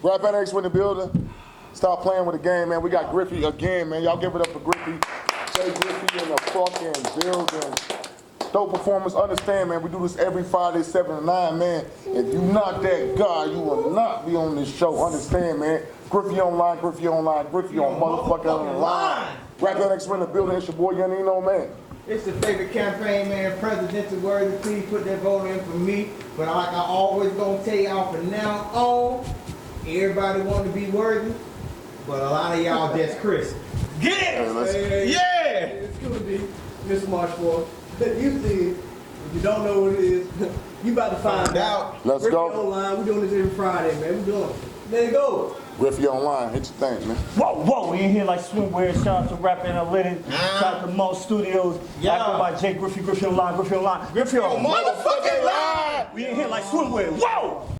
Rap Analytics in the building. Stop playing with the game, man. We got Griffy again, man. Y'all give it up for Griffy. Jay Griffy in the fucking building. Dope performance. Understand, man, we do this every Friday, 7 to 9, man. If you not that guy, you will not be on this show. Understand, man. Griffy online, Griffy online, Griffy on motherfucking online. Rap Analytics in the building. It's your boy, Young Nino, man. It's the favorite campaign, man. Presidential worthy. Please put that vote in for me. But like I always gonna tell y'all from now on, everybody want to be worthy, but a lot of y'all just Chris. Get it! Hey, Yeah! It's Kooley, Mr. March 4. You see it. If you don't know what it is, you about to find out. Let's Griffy go. Online. We doing this every Friday, man. We doing it. There you go. Griffy online. Hit your thing, man. Whoa, we in here like swimwear. Shout out to Rap Analytics. Shout out to Mo Studios. Yeah. Acted by Jay Griffy, Griffy online, Griffy online. Griffy on Motherfucking line! We in here like swimwear. Whoa!